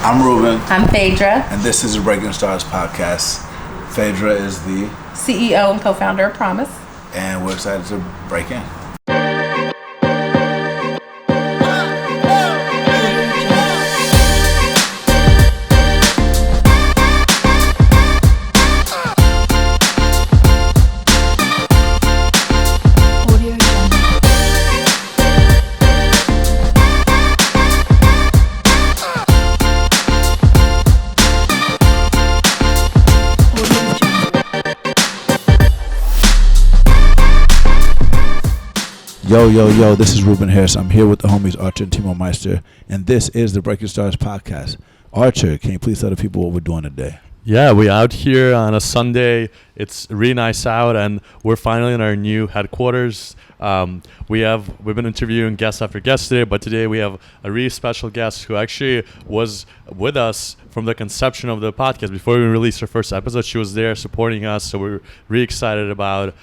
I'm Ruben. I'm Phaedra. And this is the Breaking Stars podcast. Phaedra is the CEO and co-founder of Promise. And we're excited to break in. Yo, this is Ruben Harris. I'm here with the homies Archer and Timo Meister, and this is the Breaking Stars podcast. Archer, can you please tell the people what we're doing today? Yeah, we're out here on a Sunday. It's really nice out, and we're finally in our new headquarters. We've been interviewing guest after guest today, but today we have a really special guest who actually was with us from the conception of the podcast. Before we released our first episode, she was there supporting us, so we're really excited about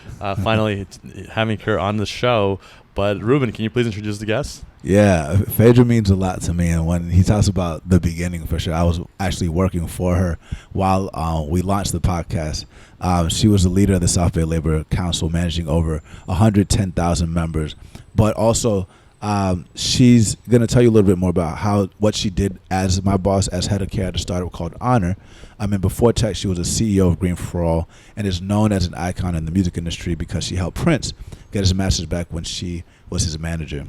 finally having her on the show. But Ruben, can you please introduce the guest? Yeah, Phaedra means a lot to me, and when he talks about the beginning, for sure, I was actually working for her while we launched the podcast. She was the leader of the South Bay Labor Council, managing over 110,000 members. But also, she's going to tell you a little bit more about what she did as my boss, as head of care at a startup called Honor. Before tech, she was a CEO of Green for All and is known as an icon in the music industry because she helped Prince get his master's back when she was his manager.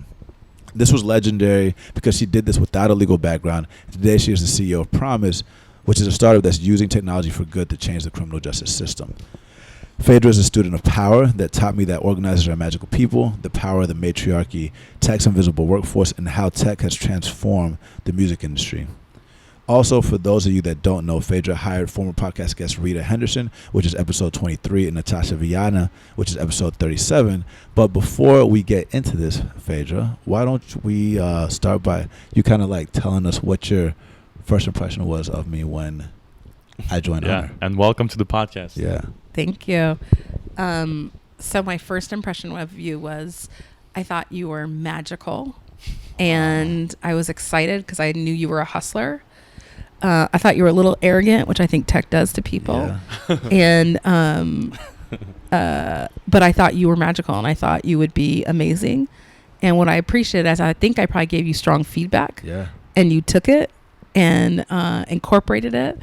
This was legendary because she did this without a legal background. Today, she is the CEO of Promise, which is a startup that's using technology for good to change the criminal justice system. Phaedra is a student of power that taught me that organizers are magical people, the power of the matriarchy, tech's invisible workforce, and how tech has transformed the music industry. Also, for those of you that don't know, Phaedra hired former podcast guest Rita Henderson, which is episode 23, and Natasha Viana, which is episode 37. But before we get into this, Phaedra, why don't we start by you kind of like telling us what your first impression was of me when I joined Honor. And welcome to the podcast. Yeah. Thank you. So my first impression of you was I thought you were magical, and I was excited because I knew you were a hustler. I thought you were a little arrogant, which I think tech does to people. Yeah. And but I thought you were magical, and I thought you would be amazing. And what I appreciated is I think I probably gave you strong feedback. Yeah. And you took it and incorporated it.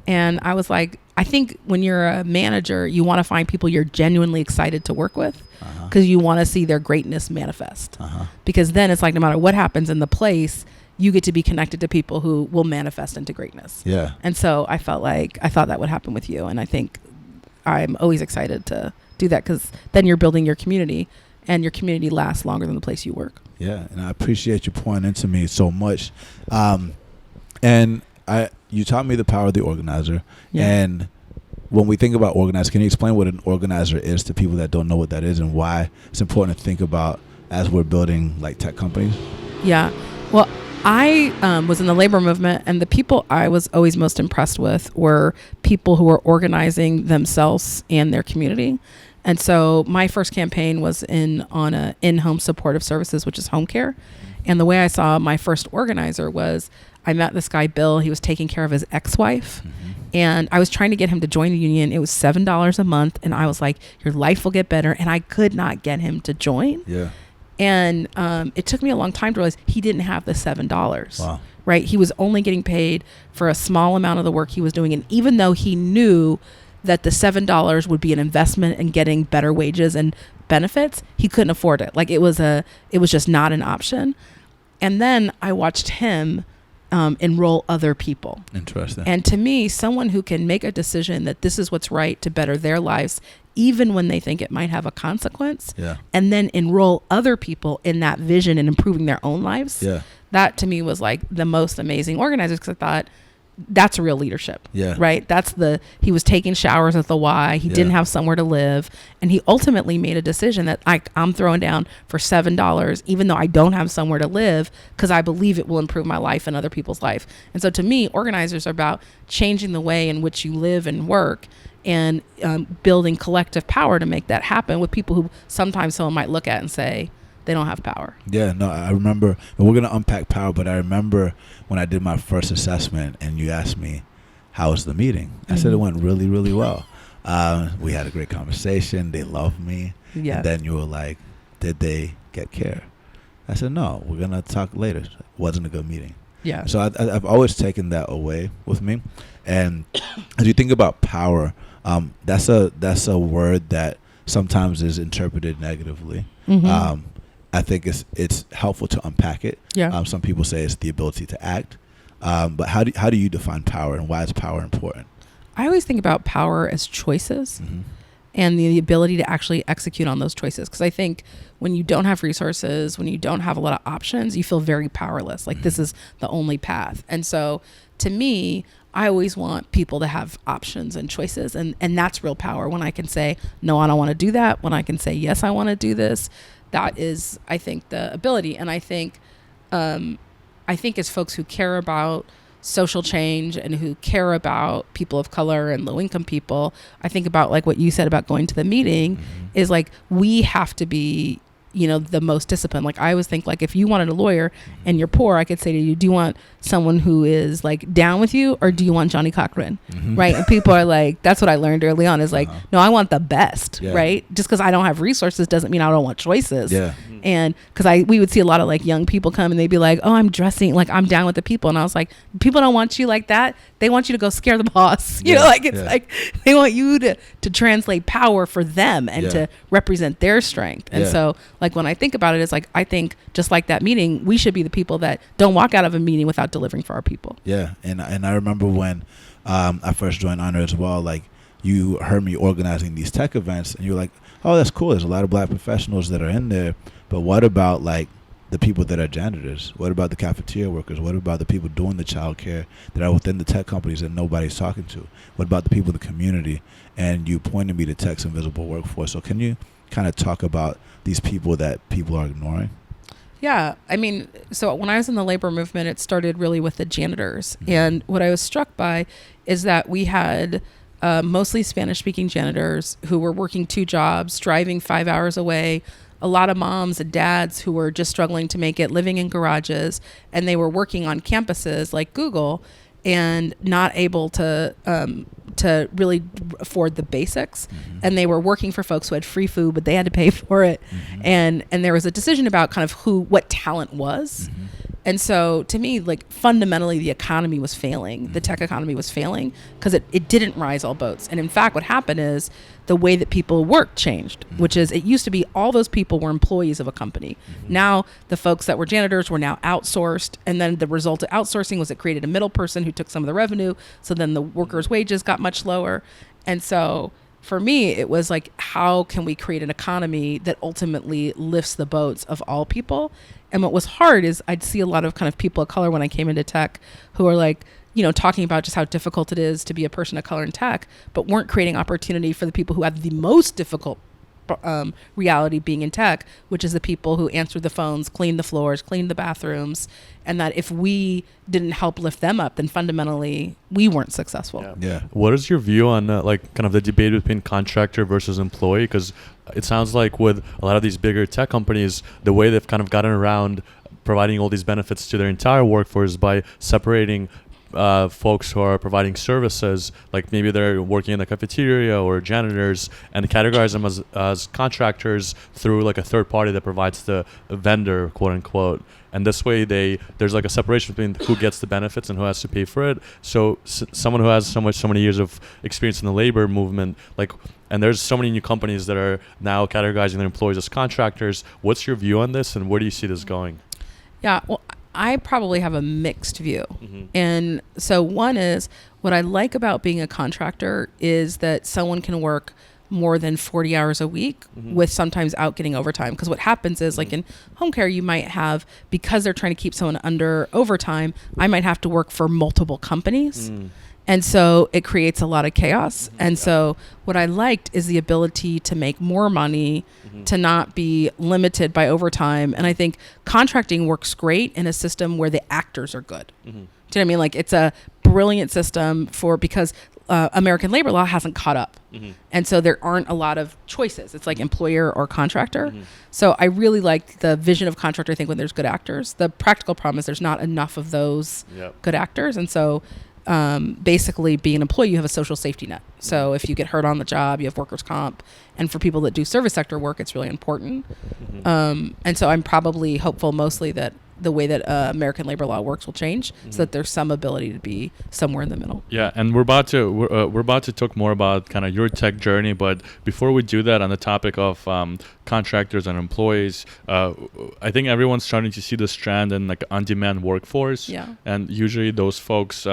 And I was like, I think when you're a manager, you want to find people you're genuinely excited to work with because you want to see their greatness manifest. Because then it's like no matter what happens in the place, you get to be connected to people who will manifest into greatness. Yeah. And so I thought that would happen with you. And I think I'm always excited to do that because then you're building your community, and your community lasts longer than the place you work. Yeah. And I appreciate you pouring into me so much. And you taught me the power of the organizer. Yeah. And when we think about organizer, can you explain what an organizer is to people that don't know what that is and why it's important to think about as we're building like tech companies? Yeah. Well, I was in the labor movement, and the people I was always most impressed with were people who were organizing themselves and their community. And so my first campaign was on a in-home supportive services, which is home care. And the way I saw my first organizer was I met this guy, Bill. He was taking care of his ex-wife. And I was trying to get him to join the union. It was $7 a month. And I was like, your life will get better. And I could not get him to join. Yeah. And it took me a long time to realize he didn't have the $7. Wow. Right? He was only getting paid for a small amount of the work he was doing. And even though he knew that the $7 would be an investment in getting better wages and benefits, he couldn't afford it. Like it was just not an option. And then I watched him enroll other people. Interesting. And to me, someone who can make a decision that this is what's right to better their lives, even when they think it might have a consequence, and then enroll other people in that vision and improving their own lives, that to me was like the most amazing organizers, because I thought that's real leadership. Yeah. Right. He was taking showers at the Y. He didn't have somewhere to live. And he ultimately made a decision that I'm throwing down for $7, even though I don't have somewhere to live, because I believe it will improve my life and other people's life. And so to me, organizers are about changing the way in which you live and work, and building collective power to make that happen with people who sometimes someone might look at and say, they don't have power. Yeah, no, I remember, and we're going to unpack power, but I remember when I did my first assessment and you asked me, how was the meeting? I said it went really, really well. We had a great conversation. They loved me. Yes. And then you were like, did they get care? I said, no, we're going to talk later. It wasn't a good meeting. Yeah. So I've always taken that away with me. And as you think about power, that's a word that sometimes is interpreted negatively. I think it's helpful to unpack it. Yeah. Some people say it's the ability to act. But how do you define power, and why is power important? I always think about power as choices and the ability to actually execute on those choices. Because I think when you don't have resources, when you don't have a lot of options, you feel very powerless. Like this is the only path. And so to me, I always want people to have options and choices. And that's real power. When I can say, no, I don't want to do that. When I can say, yes, I want to do this. That is, I think, the ability. And I think as folks who care about social change and who care about people of color and low income people, I think about like what you said about going to the meeting is like, we have to be, the most disciplined. Like I always think like if you wanted a lawyer and you're poor, I could say to you, do you want someone who is like down with you, or do you want Johnny Cochran? Right. And people are like, that's what I learned early on is like, no, I want the best. Yeah. Right. Just because I don't have resources doesn't mean I don't want choices. Yeah. And because we would see a lot of like young people come and they'd be like, oh, I'm dressing like I'm down with the people. And I was like, people don't want you like that. They want you to go scare the boss. You know, like it's like they want you to translate power for them and to represent their strength. And so like when I think about it, it's like, I think just like that meeting, we should be the people that don't walk out of a meeting without delivering for our people. Yeah. And I remember when I first joined Honor as well, like you heard me organizing these tech events and you were like, oh, that's cool. There's a lot of black professionals that are in there. But what about like the people that are janitors? What about the cafeteria workers? What about the people doing the childcare that are within the tech companies that nobody's talking to? What about the people in the community? And you pointed me to tech's invisible workforce. So can you kind of talk about these people that people are ignoring? Yeah. I mean, so when I was in the labor movement, it started really with the janitors. And what I was struck by is that we had mostly Spanish-speaking janitors who were working 2 jobs, driving 5 hours away, a lot of moms and dads who were just struggling to make it, living in garages, and they were working on campuses like Google and not able to really afford the basics. And they were working for folks who had free food, but they had to pay for it. And there was a decision about kind of what talent was. And so to me, like fundamentally, the economy was failing. The tech economy was failing because it didn't rise all boats. And in fact, what happened is the way that people work changed, which is it used to be all those people were employees of a company. Now the folks that were janitors were now outsourced. And then the result of outsourcing was it created a middle person who took some of the revenue. So then the workers' wages got much lower. And so for me, it was like, how can we create an economy that ultimately lifts the boats of all people? And what was hard is I'd see a lot of kind of people of color when I came into tech who are like, talking about just how difficult it is to be a person of color in tech, but weren't creating opportunity for the people who have the most difficult reality being in tech, which is the people who answer the phones, clean the floors, clean the bathrooms. And that if we didn't help lift them up, then fundamentally we weren't successful. Yeah. What is your view on like kind of the debate between contractor versus employee? Because it sounds like with a lot of these bigger tech companies, the way they've kind of gotten around providing all these benefits to their entire workforce by separating folks who are providing services, like maybe they're working in the cafeteria or janitors, and categorize them as contractors through like a third party that provides the vendor, quote unquote. And this way there's like a separation between who gets the benefits and who has to pay for it. So someone who has so many years of experience in the labor movement, and there's so many new companies that are now categorizing their employees as contractors. What's your view on this, and where do you see this going? Yeah, well, I probably have a mixed view. And so one is, what I like about being a contractor is that someone can work more than 40 hours a week with sometimes out getting overtime. Because what happens is like in home care, you might have, because they're trying to keep someone under overtime, I might have to work for multiple companies. And so it creates a lot of chaos. And so what I liked is the ability to make more money, to not be limited by overtime. And I think contracting works great in a system where the actors are good. Do you know what I mean? Like it's a brilliant system because American labor law hasn't caught up. And so there aren't a lot of choices. It's like employer or contractor. So I really like the vision of contractor, I think, when there's good actors. The practical problem is there's not enough of those good actors. And so basically being an employee, you have a social safety net. So if you get hurt on the job, you have workers' comp. And for people that do service sector work, it's really important. And so I'm probably hopeful mostly that the way that American labor law works will change, so that there's some ability to be somewhere in the middle. Yeah, and we're about to talk more about kind of your tech journey, but before we do that, on the topic of contractors and employees, I think everyone's starting to see this trend in like on-demand workforce. Yeah. And usually those folks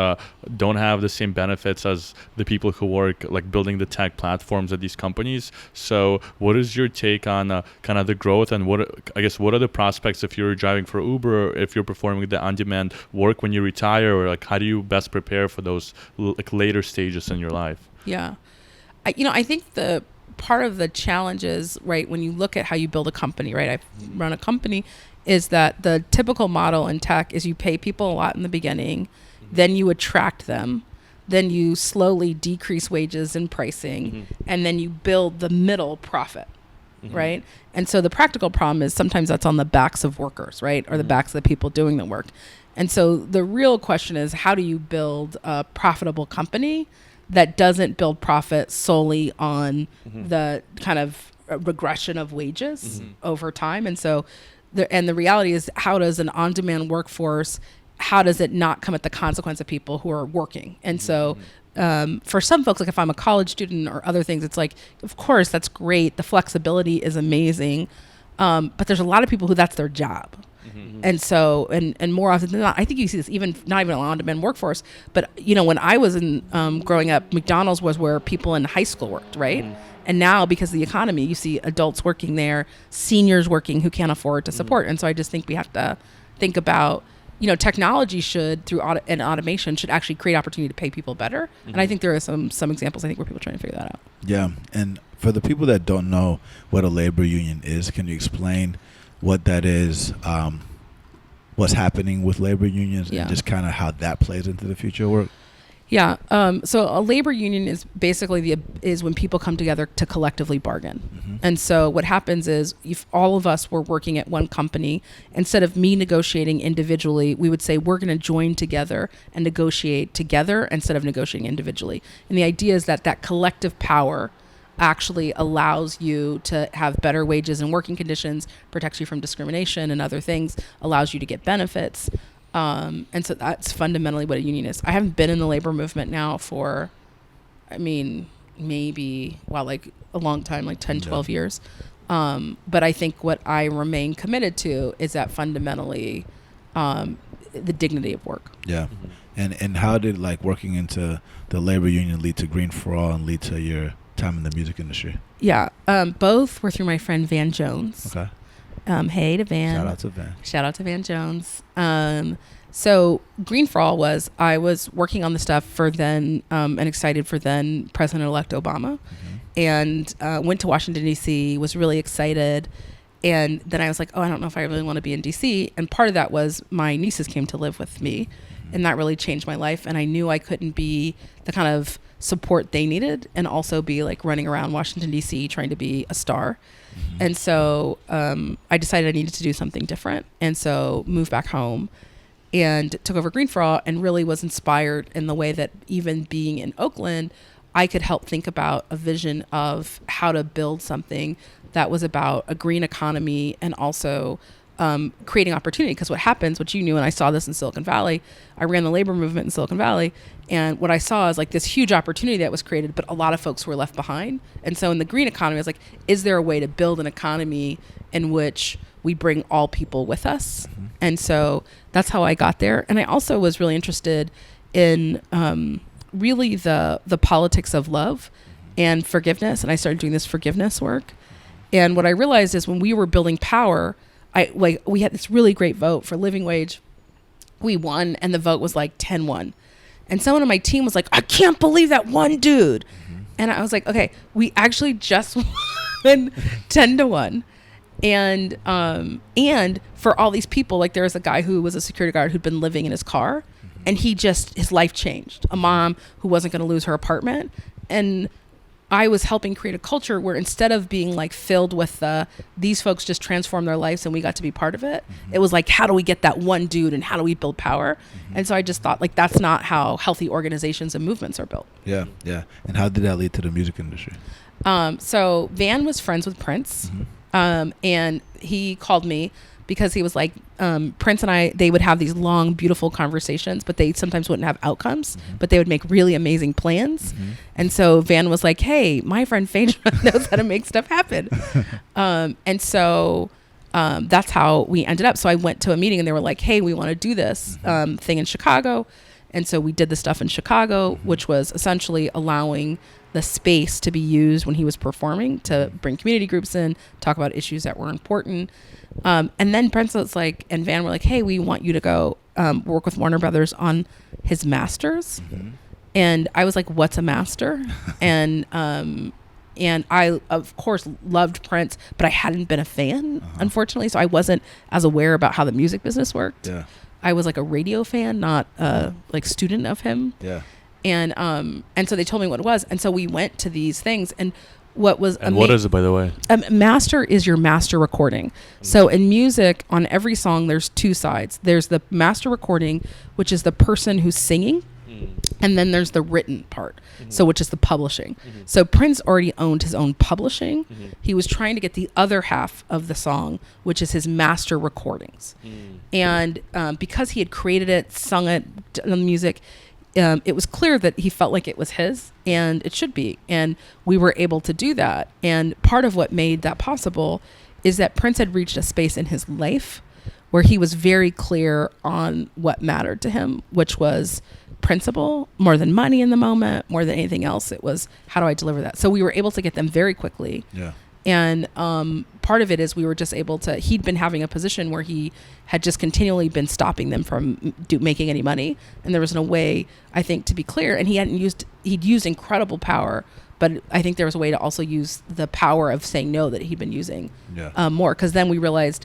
don't have the same benefits as the people who work like building the tech platforms at these companies. So what is your take on kind of the growth, and what are the prospects if you're driving for Uber, or if you're performing the on-demand work when you retire, or like how do you best prepare for those like later stages in your life? Yeah. I think the part of the challenge is, right, when you look at how you build a company, right, I've run a company, is that the typical model in tech is you pay people a lot in the beginning, then you attract them, then you slowly decrease wages and pricing, and then you build the middle profit. Right. And so the practical problem is sometimes that's on the backs of workers, right? Or the backs of the people doing the work. And so the real question is, how do you build a profitable company that doesn't build profit solely on the kind of regression of wages over time? And so the reality is, how does an on-demand workforce, how does it not come at the consequence of people who are working? And so for some folks, like if I'm a college student or other things, it's like, of course, that's great. The flexibility is amazing. But there's a lot of people who that's their job. And so, and more often than not, I think you see this even not even on-demand workforce, but when I was in growing up, McDonald's was where people in high school worked, right? And now, because of the economy, you see adults working there, seniors working who can't afford to support. And so I just think we have to think about, technology should, through and automation, should actually create opportunity to pay people better. And I think there are some examples, I think, where people are trying to figure that out. Yeah. And for the people that don't know what a labor union is, can you explain what that is, what's happening with labor unions, and just kind of how that plays into the future work? Yeah. So a labor union is basically is when people come together to collectively bargain. And so what happens is, if all of us were working at one company, instead of me negotiating individually, we would say we're going to join together and negotiate together instead of negotiating individually. And the idea is that collective power actually allows you to have better wages and working conditions, protects you from discrimination and other things, allows you to get benefits. And so that's fundamentally what a union is. I haven't been in the labor movement now for, maybe, like a long time, like 10, 12 years. But I think what I remain committed to is that fundamentally the dignity of work. Yeah. And how did like working into the labor union lead to Green for All and lead to your time in the music industry? Yeah. Both were through my friend Van Jones. Okay. Hey to Van. Shout out to Van Jones. So Green for All I was working on the stuff for then and excited for then President-elect Obama, and went to Washington, D.C., was really excited. And then I was like, I don't know if I really want to be in D.C. And part of that was my nieces came to live with me, and that really changed my life. And I knew I couldn't be the kind of support they needed and also be like running around Washington, D.C. trying to be a star. And so I decided I needed to do something different. And so moved back home and took over Green for All, and really was inspired in the way that even being in Oakland, I could help think about a vision of how to build something that was about a green economy and also creating opportunity. Because what happens, what you knew, and I saw this in Silicon Valley, I ran the labor movement in Silicon Valley, and what I saw is like this huge opportunity that was created, but a lot of folks were left behind. And so in the green economy, I was like, is there a way to build an economy in which we bring all people with us? And so that's how I got there. And I also was really interested in really the politics of love and forgiveness. And I started doing this forgiveness work. And what I realized is, when we were building power, we had this really great vote for living wage. We won, and the vote was like 10-1. And someone on my team was like, I can't believe that one dude. And I was like, okay, we actually just won 10-1. And for all these people, like there was a guy who was a security guard who'd been living in his car, And his life changed. A mom who wasn't going to lose her apartment. And I was helping create a culture where instead of being like filled with these folks just transform their lives and we got to be part of it, it was like, how do we get that one dude and how do we build power? And so I just thought like, that's not how healthy organizations and movements are built. Yeah. Yeah. And how did that lead to the music industry? So Van was friends with Prince. And he called me because he was like, Prince and they would have these long, beautiful conversations, but they sometimes wouldn't have outcomes, but they would make really amazing plans. And so Van was like, hey, my friend Phaedra knows how to make stuff happen. And so that's how we ended up. So I went to a meeting and they were like, hey, we want to do this thing in Chicago. And so we did the stuff in Chicago, which was essentially allowing the space to be used when he was performing to bring community groups in, talk about issues that were important. And then Prince was like, and Van were like, hey, we want you to go work with Warner Brothers on his masters. And I was like, what's a master? And I, of course, loved Prince, but I hadn't been a fan, unfortunately. So I wasn't as aware about how the music business worked. Yeah. I was like a radio fan, not like student of him. Yeah. And so they told me what it was. And so we went to these things. And what was and what is it, by the way? Master is your master recording. So in music, on every song, there's two sides. There's the master recording, which is the person who's singing. And then there's the written part, so which is the publishing. So Prince already owned his own publishing. He was trying to get the other half of the song, which is his master recordings. And because he had created it, sung it, done the music, it was clear that he felt like it was his and it should be. And we were able to do that. And part of what made that possible is that Prince had reached a space in his life where he was very clear on what mattered to him, which was principle more than money in the moment, more than anything else. It was, how do I deliver that? So we were able to get them very quickly. Yeah. And part of it is we were just able to, he'd been having a position where he had just continually been stopping them from making any money. And there was no way, I think, to be clear. And he'd used incredible power, but I think there was a way to also use the power of saying no that he'd been using more. Because then we realized,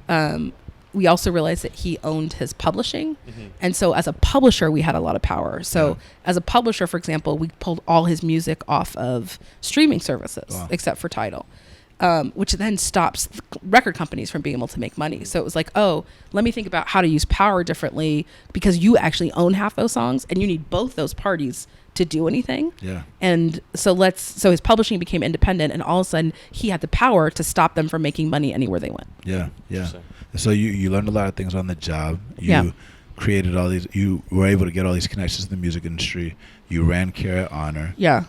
we also realized that he owned his publishing. And so as a publisher, we had a lot of power. So as a publisher, for example, we pulled all his music off of streaming services, except for Tidal, which then stops record companies from being able to make money. So it was like, oh, let me think about how to use power differently, because you actually own half those songs and you need both those parties to do anything. Yeah. And so his publishing became independent, and all of a sudden he had the power to stop them from making money anywhere they went. Yeah. Yeah. So you learned a lot of things on the job. You created all these, you were able to get all these connections to the music industry. You ran Care at Honor. Yeah.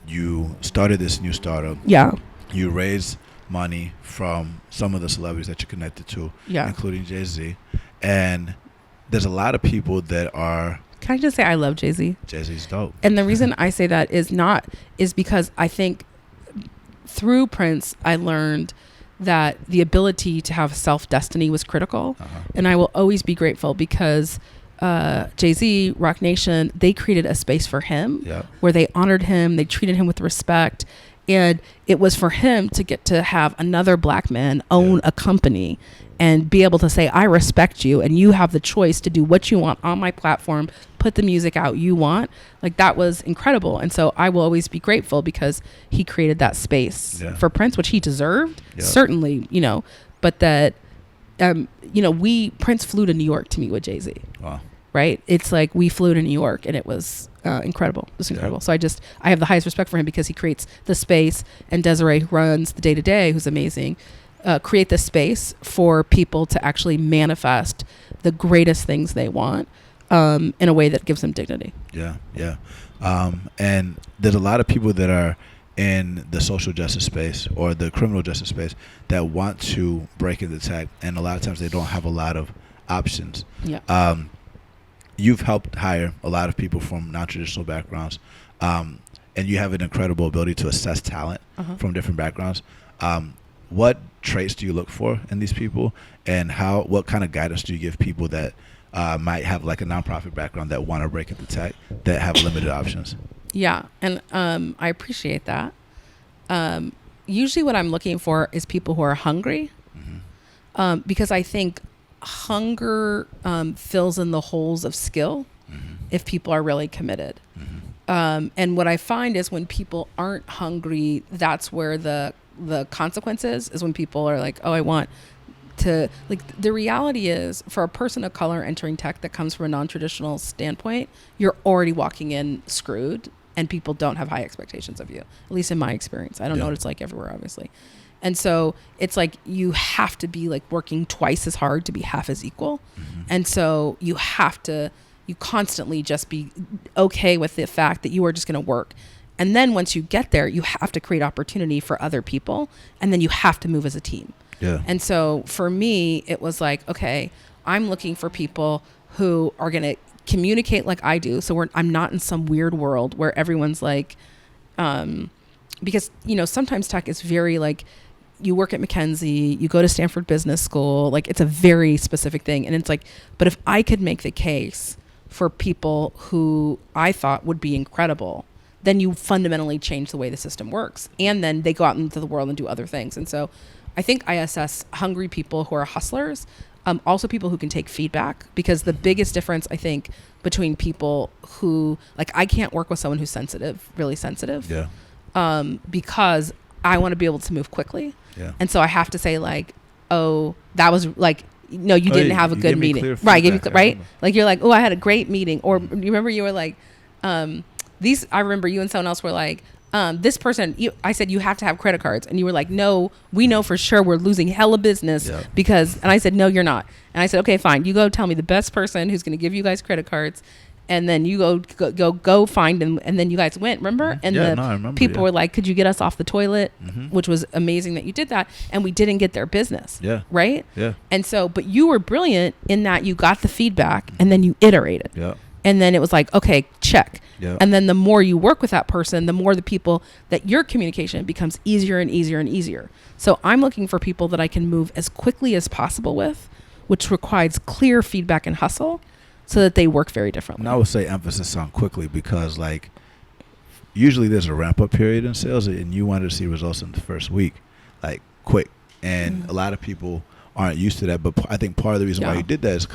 You started this new startup. Yeah. You raised money from some of the celebrities that you're connected to, including Jay-Z. And there's a lot of people that are... Can I just say I love Jay-Z? Jay-Z's dope. And the reason I say that is because I think through Prince, I learned that the ability to have self-destiny was critical. And I will always be grateful because Jay-Z, Rock Nation, they created a space for him where they honored him, they treated him with respect. And it was for him to get to have another black man own a company and be able to say, I respect you and you have the choice to do what you want on my platform, put the music out you want. Like, that was incredible. And so I will always be grateful because he created that space for Prince, which he deserved, certainly, but that, Prince flew to New York to meet with Jay-Z. Wow. Right? It's like we flew to New York and it was incredible. It was incredible. So I have the highest respect for him because he creates the space, and Desiree, who runs the day-to-day, who's amazing, create the space for people to actually manifest the greatest things they want in a way that gives them dignity. Yeah. And there's a lot of people that are in the social justice space or the criminal justice space that want to break into tech, and a lot of times they don't have a lot of options. You've helped hire a lot of people from non-traditional backgrounds, and you have an incredible ability to assess talent from different backgrounds. What traits do you look for in these people, and what kind of guidance do you give people that might have like a nonprofit background that want to break into tech that have limited options? Yeah, and I appreciate that. Usually what I'm looking for is people who are hungry, because I think hunger fills in the holes of skill. if people are really committed. And what I find is when people aren't hungry, that's where the consequences is when people are like, oh, I want to, like, the reality is for a person of color entering tech that comes from a non-traditional standpoint, you're already walking in screwed, and people don't have high expectations of you, at least in my experience. I don't know what it's like everywhere, obviously. And so it's like you have to be like working twice as hard to be half as equal. And so you constantly just be okay with the fact that you are just going to work. And then once you get there, you have to create opportunity for other people, and then you have to move as a team. Yeah. And so for me, it was like, okay, I'm looking for people who are going to communicate like I do. So I'm not in some weird world where everyone's like, because, sometimes tech is very like, you work at McKinsey, you go to Stanford Business School, like it's a very specific thing. And it's like, but if I could make the case for people who I thought would be incredible, then you fundamentally change the way the system works. And then they go out into the world and do other things. And so I think I assess hungry people who are hustlers, also people who can take feedback, because the biggest difference, I think, between people who, like, I can't work with someone who's sensitive, really sensitive, because I want to be able to move quickly. Yeah. And so I have to say, like, oh, that was like, no, you didn't have a good meeting. Right. Right. Like, you're like, oh, I had a great meeting. Or you remember you were like, I remember you and someone else were like, this person, I said, you have to have credit cards. And you were like, no, we know for sure we're losing hella business because, and I said, no, you're not. And I said, okay, fine. You go tell me the best person who's going to give you guys credit cards. And then you go find them. And then you guys went, remember? And I remember, people were like, could you get us off the toilet? Which was amazing that you did that. And we didn't get their business. Yeah. Right? Yeah. And so, but you were brilliant in that you got the feedback and then you iterated. Yeah. And then it was like, okay, check. Yeah. And then the more you work with that person, the more the people that your communication becomes easier and easier and easier. So I'm looking for people that I can move as quickly as possible with, which requires clear feedback and hustle, so that they work very differently. And I would say emphasis on quickly, because like usually there's a ramp up period in sales, and you want to see results in the first week, like quick. And a lot of people aren't used to that. But I think part of the reason why you did that is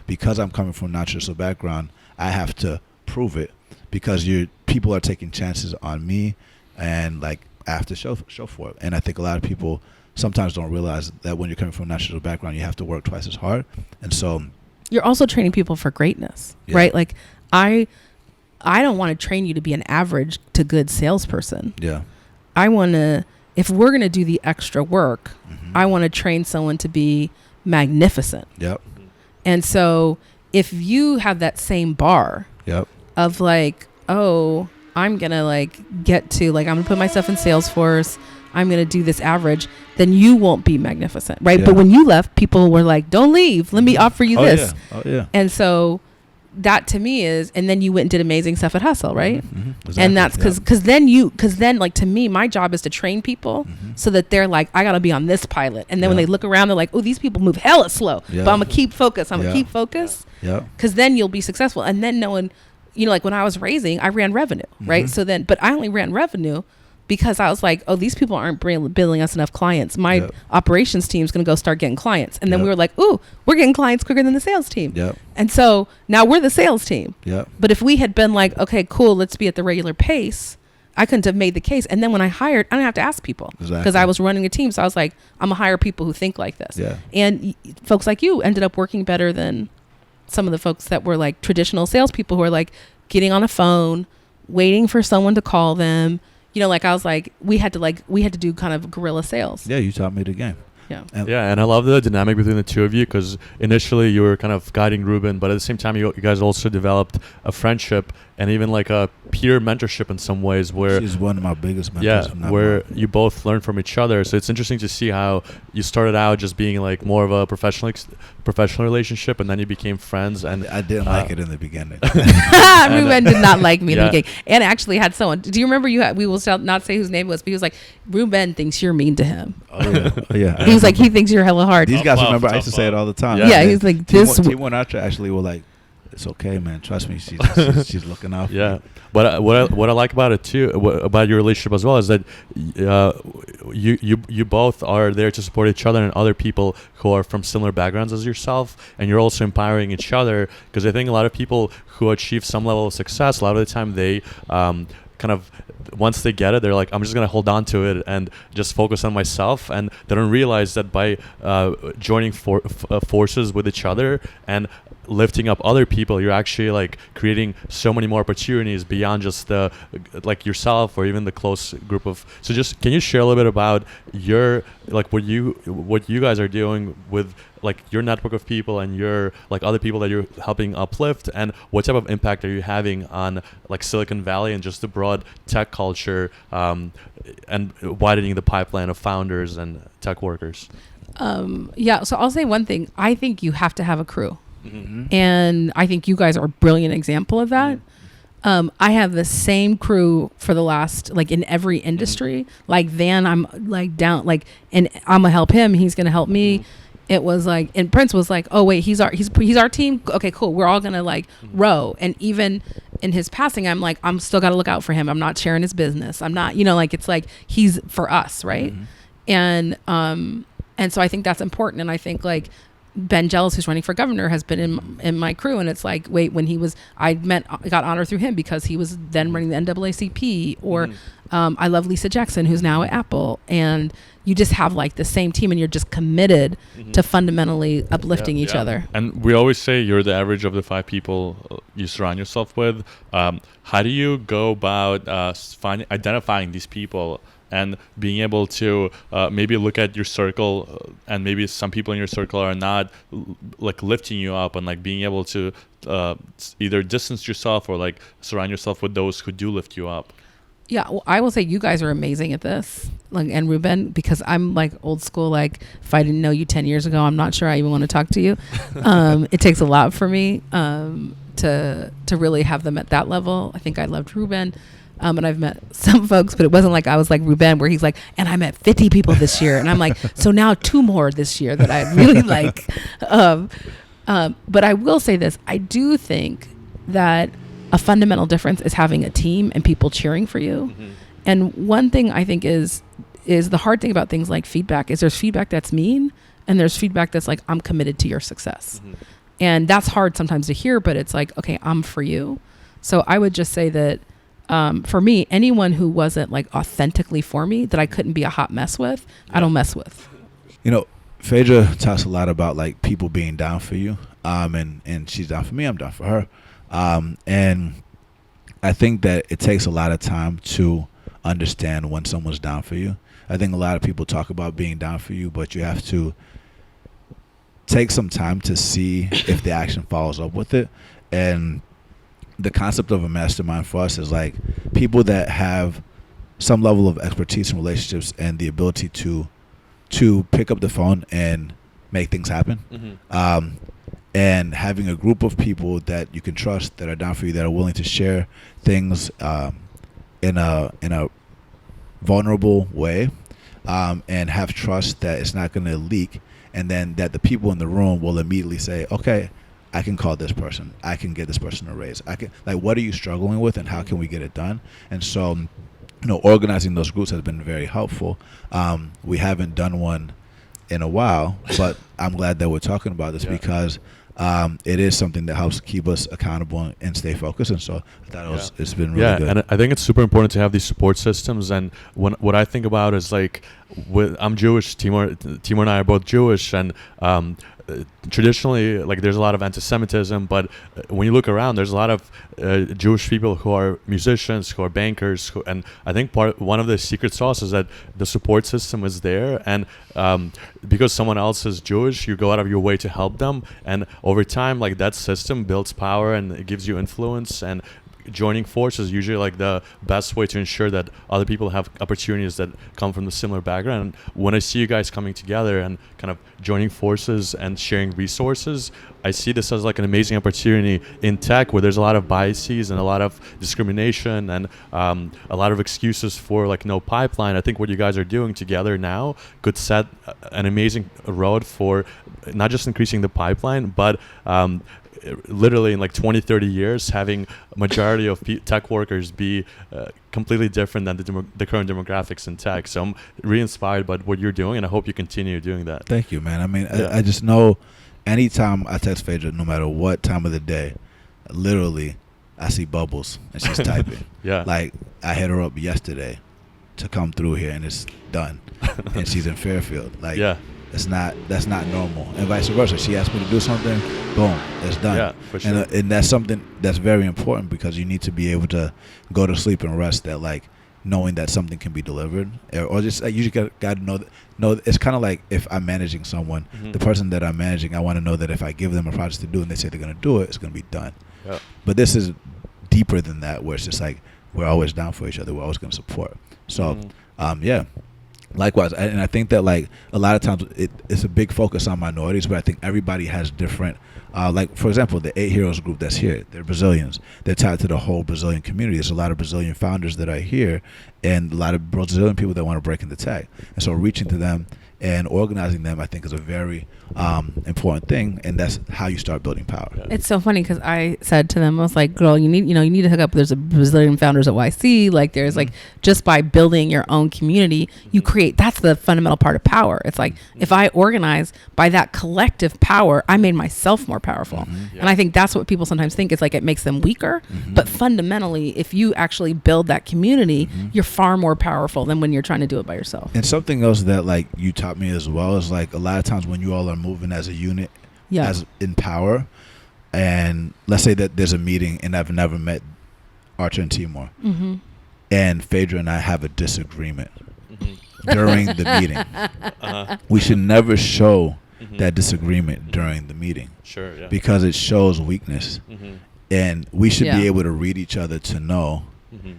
because I'm coming from a non-traditional background, I have to prove it, because people are taking chances on me, and like I have to show for it. And I think a lot of people sometimes don't realize that when you're coming from a non-traditional background, you have to work twice as hard. And so you're also training people for greatness, right? Like I don't want to train you to be an average to good salesperson. Yeah. I want to, if we're going to do the extra work, I want to train someone to be magnificent. Yep. And so if you have that same bar of like, oh, I'm going to like get to, like, I'm going to put myself in Salesforce, I'm going to do this average, then you won't be magnificent, right? But when you left, people were like, don't leave. Let me offer you this. Oh, yeah. And so that to me is, and then you went and did amazing stuff at Hustle, right? Exactly. And that's because then like, to me, my job is to train people so that they're like, I got to be on this pilot. And then when they look around, they're like, oh, these people move hella slow, but I'm going to keep focused. I'm going to keep focused. Yeah. Because then you'll be successful. And then no one, like when I was raising, I ran revenue, right? So then, but I only ran revenue because I was like, oh, these people aren't billing us enough clients. My operations team's going to go start getting clients. And then we were like, ooh, we're getting clients quicker than the sales team. And so now we're the sales team. But if we had been like, okay, cool, let's be at the regular pace, I couldn't have made the case. And then when I hired, I didn't have to ask people because I was running a team. So I was like, I'm going to hire people who think like this. And folks like you ended up working better than some of the folks that were like traditional salespeople who are like getting on a phone, waiting for someone to call them. Like I was like, we had to do kind of guerrilla sales. Yeah, you taught me the game. Yeah. And I love the dynamic between the two of you, because initially you were kind of guiding Ruben, but at the same time you guys also developed a friendship and even like a peer mentorship in some ways, where she's one of my biggest mentors. Where you both learn from each other. So it's interesting to see how you started out just being like more of a professional relationship, and then you became friends. And I didn't like it in the beginning. Ruben did not like me in the beginning, and actually had someone. Do you remember we will not say whose name it was, but he was like, Ruben thinks you're mean to him. Oh yeah. He was like, he thinks you're hella hard. These guys remember I used to say it all the time. Yeah, he's like, T1 Archer actually were like, it's okay, man. Trust me, she's looking out for Yeah, you. but what I like about it too, about your relationship as well, is that you both are there to support each other and other people who are from similar backgrounds as yourself, and you're also empowering each other. Because I think a lot of people who achieve some level of success, a lot of the time they kind of, once they get it, they're like, I'm just gonna hold on to it and just focus on myself, and they don't realize that by joining forces with each other and lifting up other people, you're actually like creating so many more opportunities beyond just the like yourself or even the close group of. So just, can you share a little bit about your, like, what you guys are doing with like your network of people and your like other people that you're helping uplift, and what type of impact are you having on like Silicon Valley and just the broad tech culture, and widening the pipeline of founders and tech workers? Yeah, so I'll say one thing. I think you have to have a crew. Mm-hmm. And I think you guys are a brilliant example of that. I have the same crew for the last, like, in every industry. Like Van, I'm like down, like, and I'm gonna help him. He's gonna help me. It was like, and Prince was like, oh wait, he's our team. Okay, cool. We're all gonna like row. And even in his passing, I'm like, I'm still gotta look out for him. I'm not sharing his business. I'm not, like, it's like he's for us, right? And so I think that's important. And I think like Ben Jealous, who's running for governor, has been in my crew, and it's like, wait, when he was, I got honor through him because he was then running the NAACP, or I love Lisa Jackson, who's now at Apple, and you just have like the same team, and you're just committed to fundamentally uplifting each other. And we always say you're the average of the 5 people you surround yourself with. How do you go about identifying these people and being able to maybe look at your circle, and maybe some people in your circle are not like lifting you up, and like being able to either distance yourself or like surround yourself with those who do lift you up? Yeah, well, I will say you guys are amazing at this, like, and Ruben, because I'm like old school. Like, if I didn't know you 10 years ago, I'm not sure I even want to talk to you. It takes a lot for me to really have them at that level. I think I loved Ruben. And I've met some folks, but it wasn't like I was like Ruben, where he's like, and I met 50 people this year. And I'm like, so now 2 more this year that I really like. But I will say this. I do think that a fundamental difference is having a team and people cheering for you. And one thing I think is the hard thing about things like feedback is there's feedback that's mean, and there's feedback that's like, I'm committed to your success. And that's hard sometimes to hear, but it's like, okay, I'm for you. So I would just say that for me, anyone who wasn't like authentically for me, that I couldn't be a hot mess with, I don't mess with. Phaedra talks a lot about like people being down for you, and she's down for me, I'm down for her, and I think that it takes a lot of time to understand when someone's down for you. I think a lot of people talk about being down for you, but you have to take some time to see if the action follows up with it. And the concept of a mastermind for us is like people that have some level of expertise in relationships and the ability to pick up the phone and make things happen. And having a group of people that you can trust, that are down for you, that are willing to share things in a vulnerable way, and have trust that it's not going to leak, and then that the people in the room will immediately say, okay, I can call this person. I can get this person a raise. I can, like, what are you struggling with, and how can we get it done? And so, organizing those groups has been very helpful. We haven't done one in a while, but I'm glad that we're talking about this because it is something that helps keep us accountable and stay focused. And so I thought it's been really good. And I think it's super important to have these support systems. And what I think about is like, I'm Jewish, Timur and I are both Jewish, and traditionally, like, there's a lot of anti-Semitism, but when you look around, there's a lot of Jewish people who are musicians, who are bankers, and I think one of the secret sauce is that the support system is there, and because someone else is Jewish, you go out of your way to help them, and over time, like, that system builds power and it gives you influence, and joining forces is usually like the best way to ensure that other people have opportunities that come from the similar background. And when I see you guys coming together and kind of joining forces and sharing resources, I see this as like an amazing opportunity in tech, where there's a lot of biases and a lot of discrimination and a lot of excuses for like no pipeline. I think what you guys are doing together now could set an amazing road for not just increasing the pipeline, but literally in like 20, 30 years, having a majority of tech workers be completely different than the current demographics in tech. So I'm really inspired by what you're doing, and I hope you continue doing that. Thank you, man. I mean, I just know anytime I text Phaedra, no matter what time of the day, literally, I see bubbles and she's typing. Yeah. Like, I hit her up yesterday to come through here, and it's done. And she's in Fairfield. Like, that's not normal. And vice versa. She asked me to do something, boom, it's done. Yeah, for sure. And that's something that's very important, because you need to be able to go to sleep and rest that, like, knowing that something can be delivered, or just you just got to know. It's kind of like if I'm managing someone, the person that I'm managing, I want to know that if I give them a project to do and they say they're going to do it, it's going to be done. Yeah. But this is deeper than that, where it's just like we're always down for each other. We're always going to support. So, likewise. And I think that, like, a lot of times it's a big focus on minorities, but I think everybody has different, like, for example, the 8 Heroes group that's here, they're Brazilians. They're tied to the whole Brazilian community. There's a lot of Brazilian founders that are here, and a lot of Brazilian people that want to break into tech. And so reaching to them and organizing them, I think, is a very important thing, and that's how you start building power. It's so funny, because I said to them, I was like, girl, you need to hook up. There's a Brazilian founders at YC. Like, there's like, just by building your own community, you create, that's the fundamental part of power. It's like, if I organize by that collective power, I made myself more powerful. And I think that's what people sometimes think. It's like it makes them weaker, but fundamentally, if you actually build that community, you're far more powerful than when you're trying to do it by yourself. And something else that, like, you taught me as well is, like, a lot of times when you all are moving as a unit, as in power, and let's say that there's a meeting and I've never met Archer and Timur, and Phaedra and I have a disagreement during the meeting. We should never show that disagreement during the meeting, because it shows weakness, and we should be able to read each other to know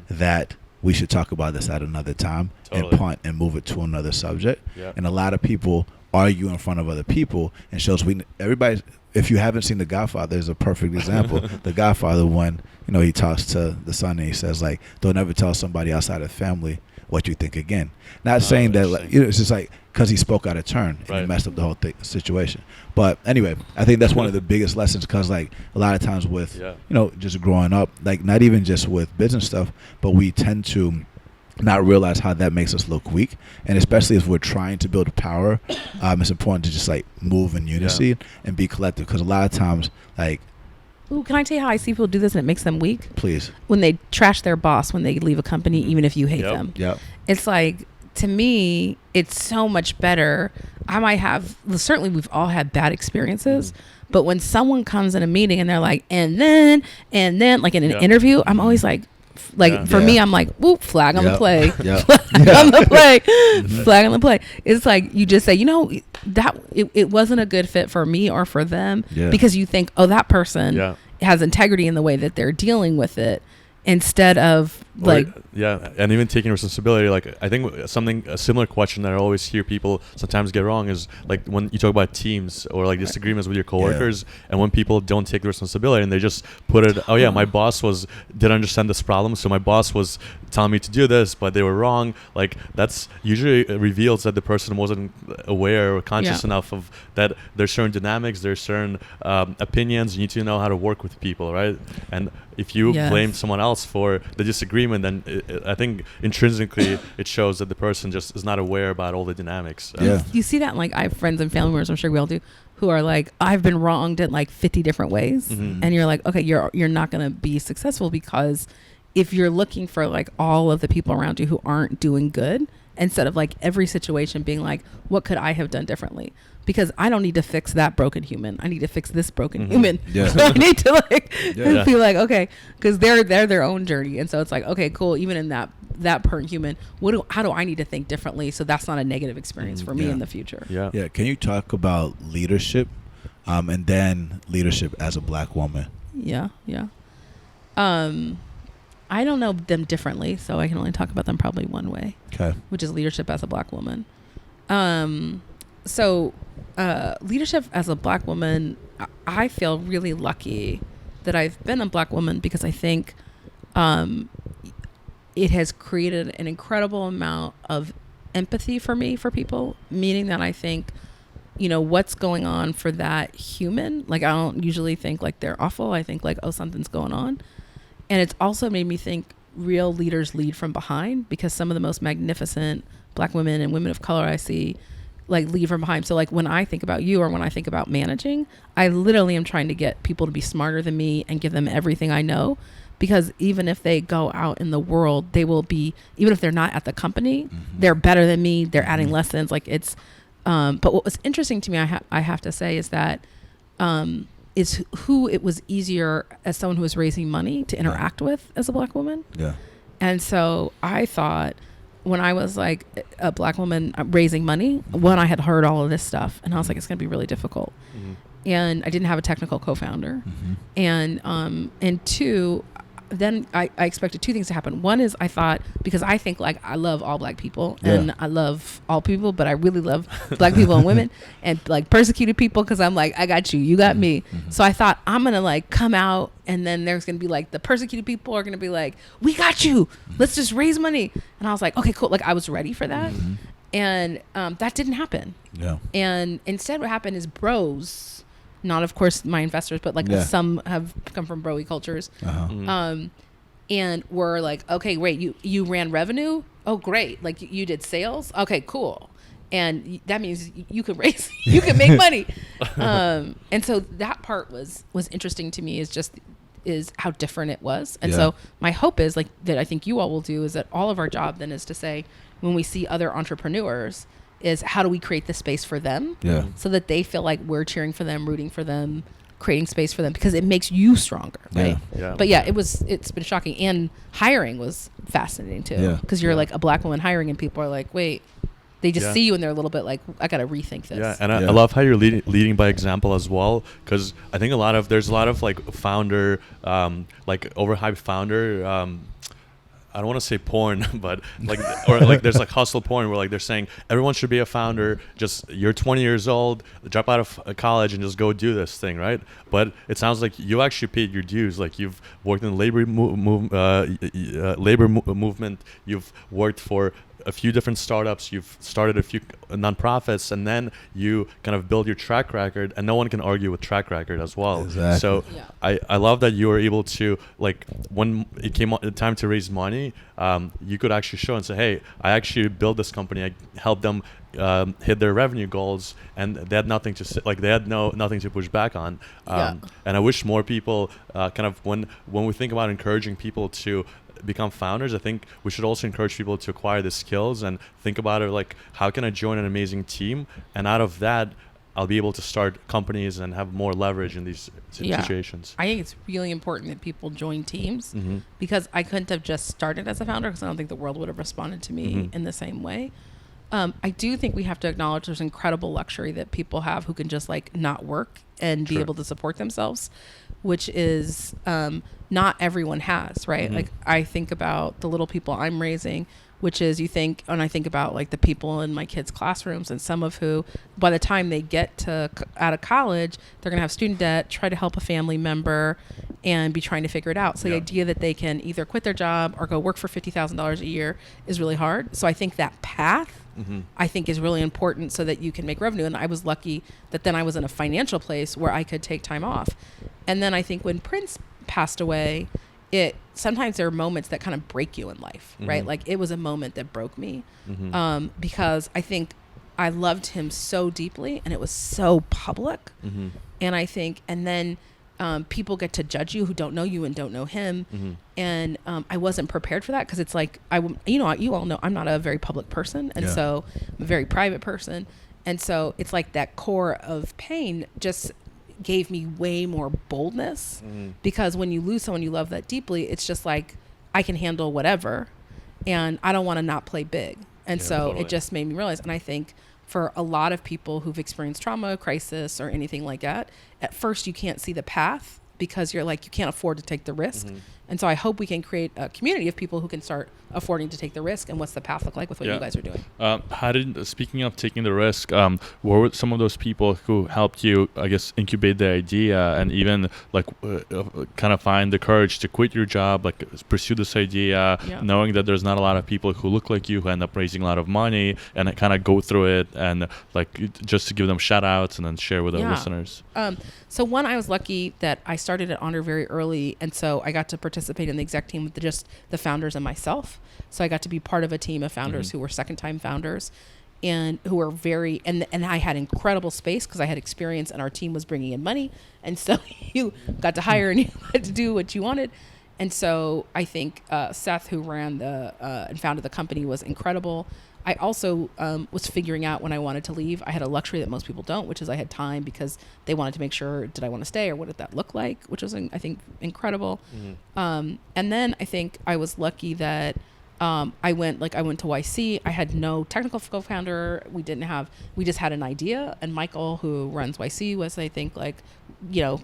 that we should talk about this at another time, and punt and move it to another subject. And a lot of people argue in front of other people and shows weakness. Everybody, if you haven't seen The Godfather, is a perfect example. The Godfather, when he talks to the son and he says, like, don't ever tell somebody outside of family what you think again. Not saying that, like, it's just like because he spoke out of turn and he messed up the whole situation. But anyway, I think that's one of the biggest lessons, because, like, a lot of times with just growing up, like, not even just with business stuff, but we tend to not realize how that makes us look weak. And especially if we're trying to build power, it's important to just, like, move in unity and be collective, because a lot of times, like, ooh, can I tell you how I see people do this and it makes them weak? Please. When they trash their boss when they leave a company, even if you hate them. It's like, to me, it's so much better. I might have, certainly we've all had bad experiences, but when someone comes in a meeting and they're like, and then, like in an interview, I'm always like, for me, I'm like, whoop, flag on the play. Flag on the play. Flag on the play. It's like, you just say, that it wasn't a good fit for me or for them, because you think, oh, that person has integrity in the way that they're dealing with it, instead of and even taking responsibility. Like, I think a similar question that I always hear people sometimes get wrong is, like, when you talk about teams or, like, disagreements with your coworkers, and when people don't take the responsibility and they just put it, oh yeah, my boss didn't understand this problem, so my boss was telling me to do this, but they were wrong. Like, that's usually reveals that the person wasn't aware or conscious enough of that. There's certain dynamics, there's certain opinions. You need to know how to work with people, right? And if you blame someone else for the disagreement, then I think intrinsically it shows that the person just is not aware about all the dynamics. You see that, like, I have friends and family members, I'm sure we all do, who are like, I've been wronged in like 50 different ways. And you're like, okay, you're not going to be successful, because if you're looking for, like, all of the people around you who aren't doing good, instead of, like, every situation being like, what could I have done differently? Because I don't need to fix that broken human. I need to fix this broken human. So I need to, like, be like, okay, because they're their own journey. And so it's like, okay, cool. Even in that per human, how do I need to think differently, so that's not a negative experience for me in the future? Yeah. Can you talk about leadership, and then leadership as a Black woman? Yeah. I don't know them differently, so I can only talk about them probably one way, which is leadership as a Black woman. So leadership as a Black woman, I feel really lucky that I've been a Black woman, because I think it has created an incredible amount of empathy for me, for people, meaning that I think what's going on for that human. Like, I don't usually think like they're awful. I think like, oh, something's going on. And it's also made me think real leaders lead from behind, because some of the most magnificent Black women and women of color I see like lead from behind. So like when I think about you, or when I think about managing, I literally am trying to get people to be smarter than me and give them everything I know. Because even if they go out in the world, they will be, even if they're not at the company, they're better than me. They're adding lessons. Like it's, but what was interesting to me, I have to say, is that is who it was easier as someone who was raising money to interact with as a Black woman. Yeah. And so I thought, when I was like a Black woman raising money, one, I had heard all of this stuff, and I was like, it's going to be really difficult. And I didn't have a technical co-founder. And two, then I expected two things to happen. One is I thought, because I think like I love all Black people and I love all people, but I really love Black people and women and like persecuted people, because I'm like, I got you, you got me. So I thought, I'm going to like come out, and then there's going to be like the persecuted people are going to be like, we got you, let's just raise money. And I was like, okay, cool. Like I was ready for that. And that didn't happen. Yeah. And instead what happened is bros, not of course my investors, but like some have come from bro-y cultures. And we're like, okay, great, you ran revenue, oh great, like you did sales, okay, cool, and that means you could raise, you can make money. And so that part was interesting to me, is how different it was. And so my hope is like that I think you all will do, is that all of our job then is to say, when we see other entrepreneurs, is how do we create the space for them, so that they feel like we're cheering for them, rooting for them, creating space for them, because it makes you stronger, right? But it's been shocking. And hiring was fascinating too, because you're like a Black woman hiring, and people are like, wait, they just see you and they're a little bit like, I gotta rethink this. And I love how you're leading by example as well, because I think there's a lot of like founder, like overhyped founder, I don't want to say porn, but like, or like there's like hustle porn where like they're saying everyone should be a founder. Just you're 20 years old, drop out of college and just go do this thing, right? But it sounds like you actually paid your dues. Like you've worked in the labor movement. You've worked for a few different startups, you've started a few nonprofits, and then you kind of build your track record, and no one can argue with track record as well. Exactly. So I love that you were able to, like, when it came time to raise money, you could actually show and say, hey, I actually built this company, I helped them hit their revenue goals, and they had nothing to say, like they had nothing to push back on. And I wish more people kind of, when we think about encouraging people to become founders, I think we should also encourage people to acquire the skills and think about it like, how can I join an amazing team, and out of that I'll be able to start companies and have more leverage in these situations. I think it's really important that people join teams, because I couldn't have just started as a founder, because I don't think the world would have responded to me in the same way. I do think we have to acknowledge there's incredible luxury that people have who can just like not work and be able to support themselves, which is not everyone has, right? Like I think about the little people I'm raising, which is and I think about like the people in my kids' classrooms, and some of who by the time they get out of college, they're gonna have student debt, try to help a family member, and be trying to figure it out. So the idea that they can either quit their job or go work for $50,000 a year is really hard. So I think that path I think is really important, so that you can make revenue. And I was lucky that then I was in a financial place where I could take time off. And then I think when Prince passed away, sometimes there are moments that kind of break you in life, right? Like it was a moment that broke me, because I think I loved him so deeply, and it was so public. And I think, and then people get to judge you who don't know you and don't know him. And I wasn't prepared for that, because it's like, you all know I'm not a very public person. And so I'm a very private person. And so it's like that core of pain just gave me way more boldness, because when you lose someone you love that deeply, it's just like, I can handle whatever, and I don't want to not play big. And so it just made me realize, and I think for a lot of people who've experienced trauma, crisis, or anything like that, at first you can't see the path, because you're like, you can't afford to take the risk. And so I hope we can create a community of people who can start affording to take the risk. And what's the path look like with what you guys are doing? Speaking of taking the risk, what were some of those people who helped you, I guess, incubate the idea and even like kind of find the courage to quit your job, like pursue this idea, knowing that there's not a lot of people who look like you who end up raising a lot of money, and kind of go through it and like just to give them shout outs and then share with our listeners? So one, I was lucky that I started at Honor very early, and so I got to participate in the exec team with just the founders and myself. So I got to be part of a team of founders who were second-time founders, and who were very and I had incredible space because I had experience, and our team was bringing in money, and so you got to hire and you had to do what you wanted. And so I think Seth, who ran and founded the company, was incredible. I also was figuring out when I wanted to leave. I had a luxury that most people don't, which is I had time because they wanted to make sure, did I want to stay or what did that look like, which was, I think, incredible. And then I think I was lucky that I went to YC. I had no technical co-founder. We just had an idea. And Michael, who runs YC, was, I think, like, you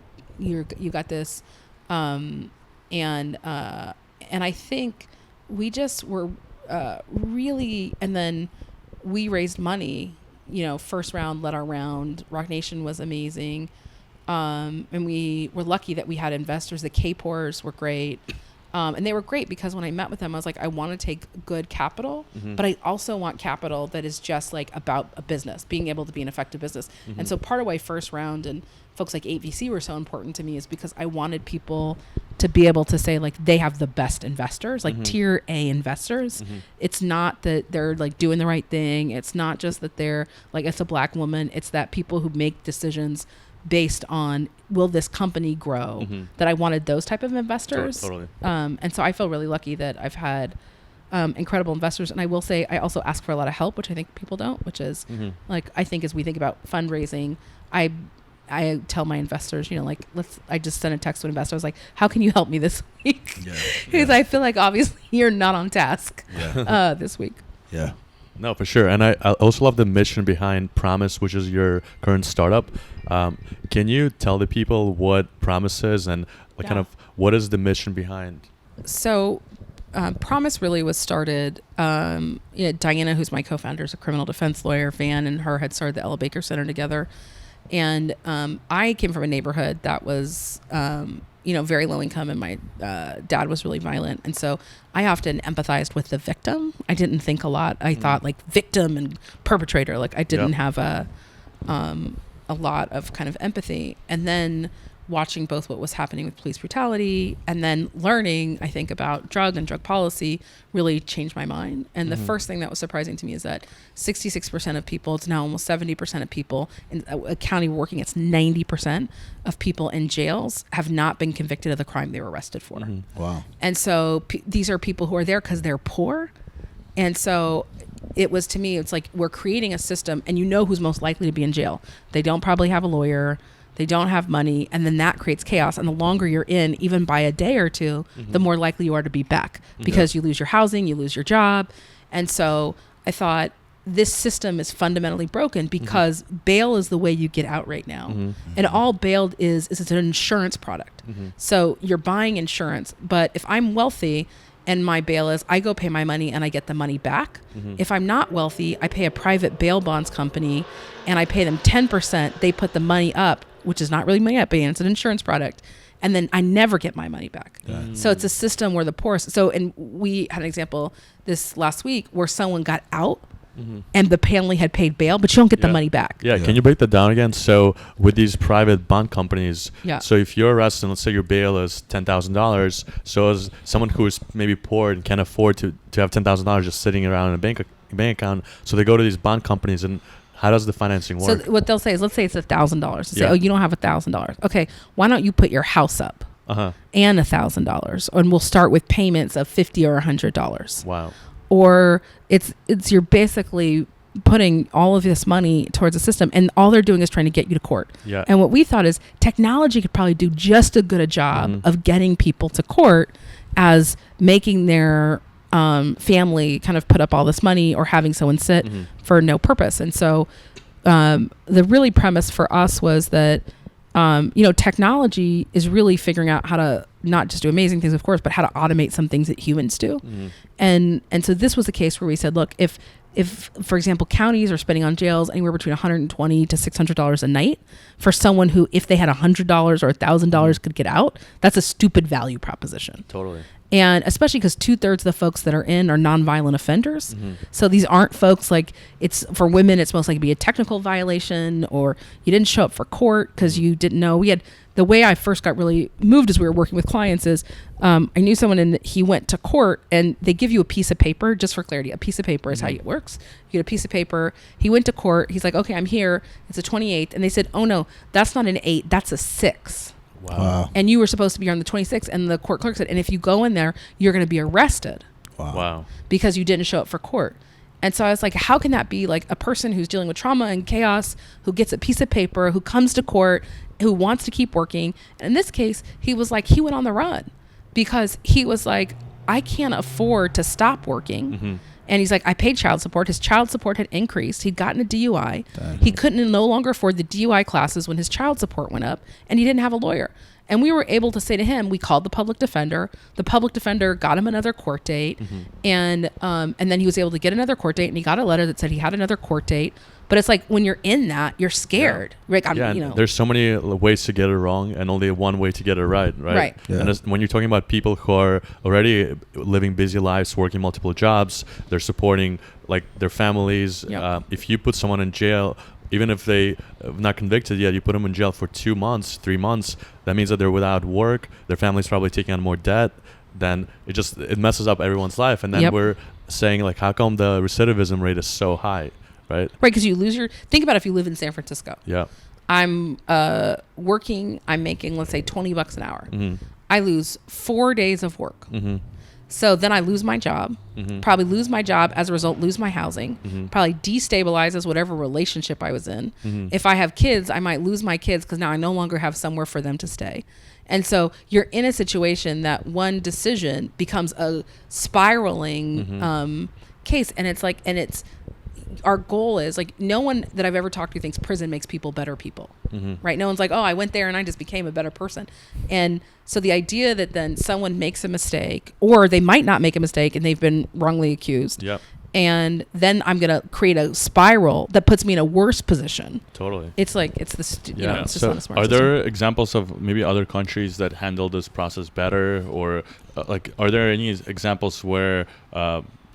got this. And I think we just were really, and then we raised money, first round, led our round. Rock Nation was amazing. And we were lucky that we had investors. The K-Pors were great. And they were great because when I met with them, I was like, I want to take good capital, but I also want capital that is just like about a business, being able to be an effective business. And so part of why first round and folks like 8VC were so important to me is because I wanted people to be able to say, like, they have the best investors, like tier A investors. It's not that they're like doing the right thing. It's not just that they're like, it's a black woman. It's that people who make decisions based on, will this company grow? That I wanted those type of investors. Totally. And so I feel really lucky that I've had incredible investors. And I will say, I also ask for a lot of help, which I think people don't, which is like, I think as we think about fundraising, I tell my investors, I just sent a text to an investor. I was like, how can you help me this week? Because I feel like obviously you're not on task this week. Yeah. No, for sure. And I also love the mission behind Promise, which is your current startup. Can you tell the people what Promise is and kind of what is the mission behind? So Promise really was started, Diana, who's my co-founder, is a criminal defense lawyer. Van and her had started the Ella Baker Center together. And I came from a neighborhood that was, very low income, and my dad was really violent. And so I often empathized with the victim. I didn't think a lot. I thought like victim and perpetrator, like I didn't have a lot of kind of empathy. And then watching both what was happening with police brutality and then learning, I think, about drug and drug policy really changed my mind. And the first thing that was surprising to me is that 66% of people, it's now almost 70% of people in a county we're working, it's 90% of people in jails have not been convicted of the crime they were arrested for. Wow. And so these are people who are there because they're poor. And so it was, to me, it's like we're creating a system, and who's most likely to be in jail. They don't probably have a lawyer. They don't have money, and then that creates chaos. And the longer you're in, even by a day or two, the more likely you are to be back because you lose your housing, you lose your job. And so I thought this system is fundamentally broken because bail is the way you get out right now. And all bail is it's an insurance product. So you're buying insurance, but if I'm wealthy and my bail is, I go pay my money and I get the money back. If I'm not wealthy, I pay a private bail bonds company and I pay them 10%. They put the money up, which is not really money up, but it's an insurance product. And then I never get my money back. So it's a system where the poorest. So, and we had an example this last week where someone got out and the family had paid bail, but you don't get the money back. Can you break that down again? So with these private bond companies, so if you're arrested, let's say your bail is $10,000. So as someone who is maybe poor and can't afford to have $10,000 just sitting around in a bank account, so they go to these bond companies. And how does the financing work? So what they'll say is, let's say it's $1,000. They say, oh, you don't have $1,000. Okay, why don't you put your house up and $1,000, and we'll start with payments of $50 or $100. Wow. Or it's you're basically putting all of this money towards a system, and all they're doing is trying to get you to court. And what we thought is technology could probably do just as good a job of getting people to court as making their family kind of put up all this money or having someone sit for no purpose. And so the really premise for us was that technology is really figuring out how to not just do amazing things, of course, but how to automate some things that humans do. And so this was the case where we said, look, if for example, counties are spending on jails anywhere between $120 to $600 a night for someone who, if they had $100 or $1,000 could get out, that's a stupid value proposition. Totally. And especially because 2/3 of the folks that are in are nonviolent offenders. So these aren't folks like, it's for women, it's most likely to be a technical violation, or you didn't show up for court because you didn't know. The way I first got really moved as we were working with clients is I knew someone and he went to court, and they give you a piece of paper, just for clarity. A piece of paper is how it works. You get a piece of paper. He went to court. He's like, okay, I'm here. It's a 28th. And they said, oh no, that's not an 8. That's a 6. Wow. And you were supposed to be on the 26th. And the court clerk said, and if you go in there, you're going to be arrested. Wow. Because you didn't show up for court. And so I was like, how can that be? Like, a person who's dealing with trauma and chaos, who gets a piece of paper, who comes to court, who wants to keep working. And in this case, he was like, he went on the run because he was like, I can't afford to stop working. And he's like, I paid child support. His child support had increased. He'd gotten a DUI. Dang. He couldn't no longer afford the DUI classes when his child support went up, and he didn't have a lawyer. And we were able to say to him, we called the public defender. The public defender got him another court date. And then he was able to get another court date, and he got a letter that said he had another court date. But it's like, when you're in that, you're scared. Like, there's so many ways to get it wrong, and only one way to get it right. Right. Yeah. And when you're talking about people who are already living busy lives, working multiple jobs, they're supporting like their families. If you put someone in jail, even if they not convicted yet, you put them in jail for 2 months, 3 months, that means that they're without work. Their family's probably taking on more debt. Then it messes up everyone's life. And then we're saying, like, how come the recidivism rate is so high? Right, because you lose think about if you live in San Francisco. I'm working, I'm making, let's say, $20 an hour. I lose 4 days of work. So then I lose my job, probably lose my job, as a result, lose my housing, probably destabilizes whatever relationship I was in. If I have kids, I might lose my kids because now I no longer have somewhere for them to stay. And so you're in a situation that one decision becomes a spiraling case. And it's like, our goal is, like, no one that I've ever talked to thinks prison makes people better people, right? No one's like, oh, I went there and I just became a better person. And so the idea that then someone makes a mistake, or they might not make a mistake and they've been wrongly accused, and then I'm going to create a spiral that puts me in a worse position. Totally. It's like, it's this, it's just not a smart Are system. there examples of maybe other countries that handle this process better, or are there any examples where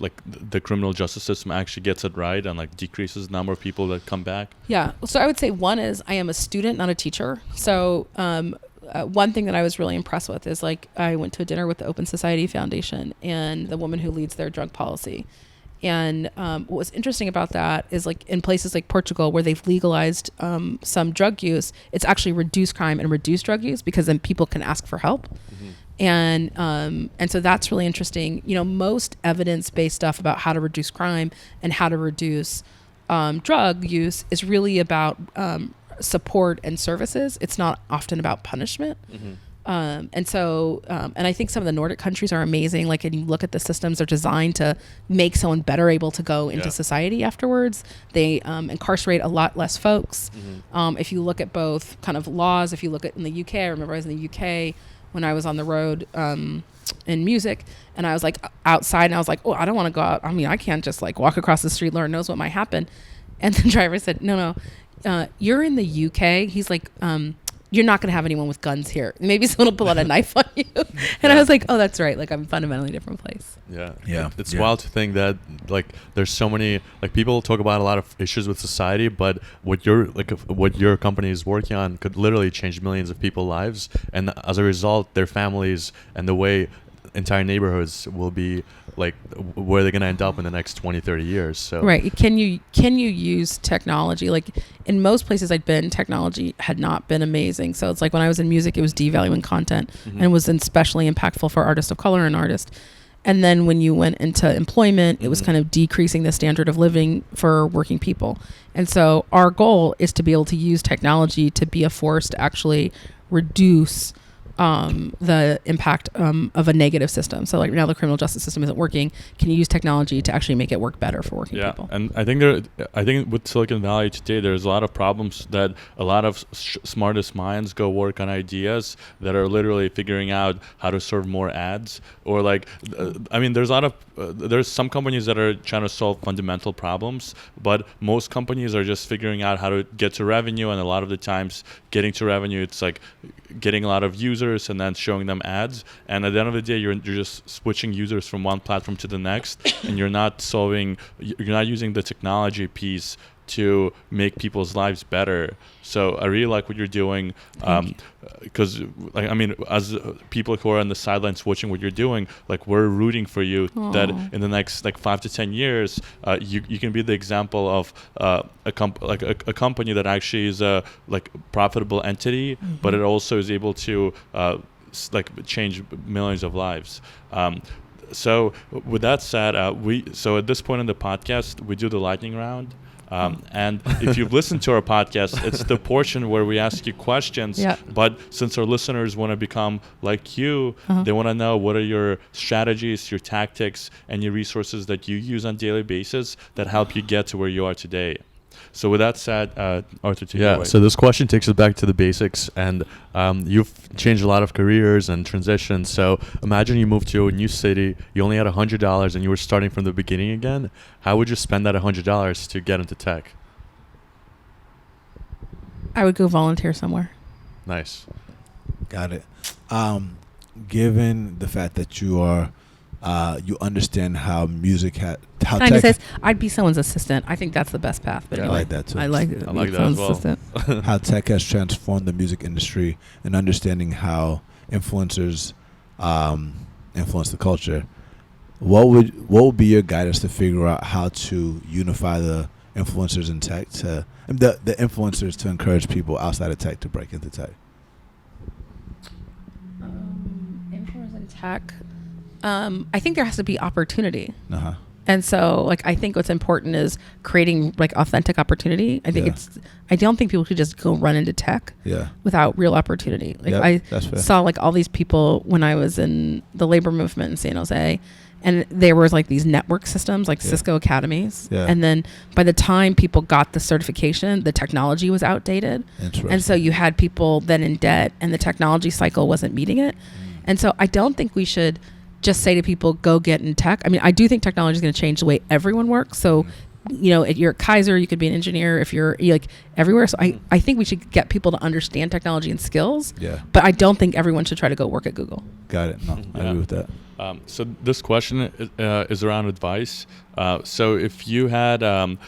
like the criminal justice system actually gets it right and like decreases the number of people that come back? Yeah. So I would say one is, I am a student, not a teacher. So one thing that I was really impressed with is, like, I went to a dinner with the Open Society Foundation and the woman who leads their drug policy. And what was interesting about that is, like, in places like Portugal, where they've legalized some drug use, it's actually reduced crime and reduced drug use, because then people can ask for help. And so that's really interesting. Most evidence-based stuff about how to reduce crime and how to reduce drug use is really about support and services. It's not often about punishment. And so, and I think some of the Nordic countries are amazing. Like, and you look at the systems, they're designed to make someone better able to go into society afterwards. They incarcerate a lot less folks. If you look at both kind of laws, if you look at in the UK, I remember I was in the UK when I was on the road in music, and I was like outside, and I was like, oh, I don't want to go out. I mean, I can't just like walk across the street. Lord knows what might happen. And the driver said, no, you're in the UK. He's like, you're not going to have anyone with guns here. Maybe someone will pull out a knife on you. And I was like, oh, that's right. Like, I'm fundamentally different place. It's wild to think that, like, there's so many, like, people talk about a lot of issues with society, but what your company is working on could literally change millions of people's lives. And as a result, their families and the way entire neighborhoods will be, like, where they're going to end up in the next 20, 30 years. So right. Can you use technology? Like, in most places I'd been, technology had not been amazing. So it's like, when I was in music, it was devaluing content, and it was especially impactful for artists of color and artists. And then when you went into employment, it was kind of decreasing the standard of living for working people. And so our goal is to be able to use technology to be a force to actually reduce the impact of a negative system. So like now the criminal justice system isn't working. Can you use technology to actually make it work better for working people? And I think with Silicon Valley today, there's a lot of problems that a lot of smartest minds go work on ideas that are literally figuring out how to serve more ads, or like, there's a lot of there's some companies that are trying to solve fundamental problems, but most companies are just figuring out how to get to revenue, and a lot of the times getting to revenue, it's like getting a lot of users and then showing them ads, and at the end of the day you're just switching users from one platform to the next, and you're not using the technology piece to make people's lives better. So I really like what you're doing, because as people who are on the sidelines watching what you're doing, like we're rooting for you. Aww. That in the next 5 to 10 years, you can be the example of a company that actually is a profitable entity, mm-hmm. but it also is able to change millions of lives. So with that said, so at this point in the podcast, we do the lightning round. And if you've listened to our podcast, it's the portion where we ask you questions. Yeah. But since our listeners want to become like you, they want to know what are your strategies, your tactics, and your resources that you use on a daily basis that help you get to where you are today. So with that said, Arthur, take it away. So this question takes us back to the basics, and you've changed a lot of careers and transitions. So imagine you moved to a new city, you only had $100, and you were starting from the beginning again. How would you spend that $100 to get into tech? I would go volunteer somewhere. Nice. Got it. Given the fact that you are, you understand how music I'd be someone's assistant. I think that's the best path. But anyway, I like that too. I like that as well. Assistant. How tech has transformed the music industry, and understanding how influencers influence the culture. What would be your guidance to figure out how to unify the influencers in tech the influencers to encourage people outside of tech to break into tech? Influencers in tech. I think there has to be opportunity. Uh-huh. And so, I think what's important is creating authentic opportunity. I think I don't think people should just go run into tech without real opportunity. I saw all these people when I was in the labor movement in San Jose, and there was these network systems Cisco academies. Yeah. And then by the time people got the certification, the technology was outdated. And so you had people then in debt, and the technology cycle wasn't meeting it. And so I don't think we should just say to people, go get in tech. I do think technology is going to change the way everyone works. So, if you're at Kaiser, you could be an engineer. If you're everywhere. So I think we should get people to understand technology and skills. Yeah. But I don't think everyone should try to go work at Google. Got it. No, I agree with that. So this question is around advice. So if you had a